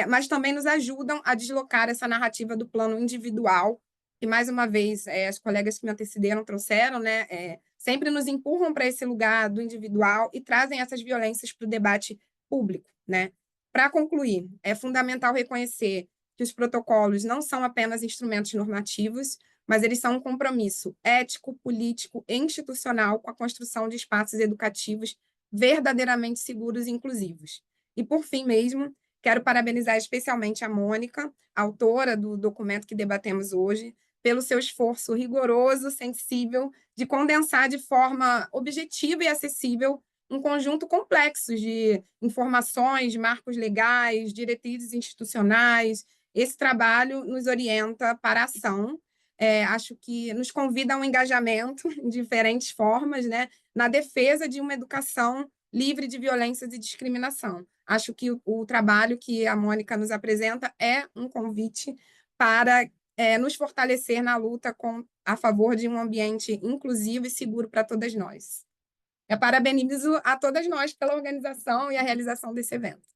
mas também nos ajudam a deslocar essa narrativa do plano individual, que, mais uma vez, as colegas que me antecederam trouxeram, né, sempre nos empurram para esse lugar do individual e trazem essas violências para o debate público, né? Para concluir, é fundamental reconhecer que os protocolos não são apenas instrumentos normativos, mas eles são um compromisso ético, político e institucional com a construção de espaços educativos verdadeiramente seguros e inclusivos. E, por fim mesmo, quero parabenizar especialmente a Mônica, autora do documento que debatemos hoje, pelo seu esforço rigoroso, sensível, de condensar de forma objetiva e acessível um conjunto complexo de informações, marcos legais, diretrizes institucionais. Esse trabalho nos orienta para a ação, acho que nos convida a um engajamento em diferentes formas, né, na defesa de uma educação livre de violências e discriminação. Acho que o trabalho que a Mônica nos apresenta é um convite para nos fortalecer na luta a favor de um ambiente inclusivo e seguro para todas nós. Eu parabenizo a todas nós pela organização e a realização desse evento.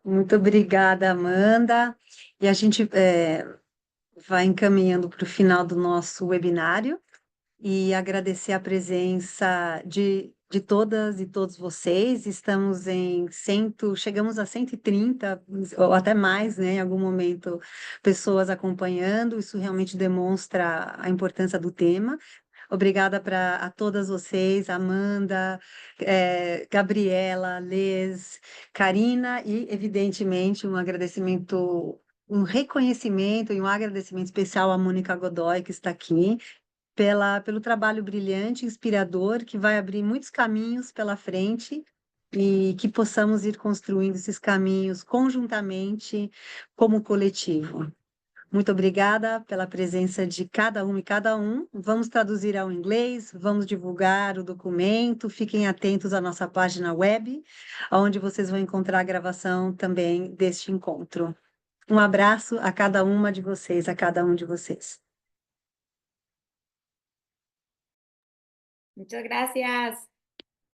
Muito obrigada, Amanda. E a gente vai encaminhando para o final do nosso webinário e agradecer a presença de todas e todos vocês. Estamos chegamos a 130, ou até mais, né, em algum momento, pessoas acompanhando. Isso realmente demonstra a importância do tema. Obrigada a todas vocês, Amanda, Gabriela, Liz, Karina e, evidentemente, um agradecimento, um reconhecimento e um agradecimento especial à Mônica Godoy, que está aqui, pelo trabalho brilhante, inspirador, que vai abrir muitos caminhos pela frente e que possamos ir construindo esses caminhos conjuntamente como coletivo. Muito obrigada pela presença de cada uma e cada um. Vamos traduzir ao inglês, vamos divulgar o documento. Fiquem atentos à nossa página web, onde vocês vão encontrar a gravação também deste encontro. Um abraço a cada uma de vocês, a cada um de vocês. Muchas gracias.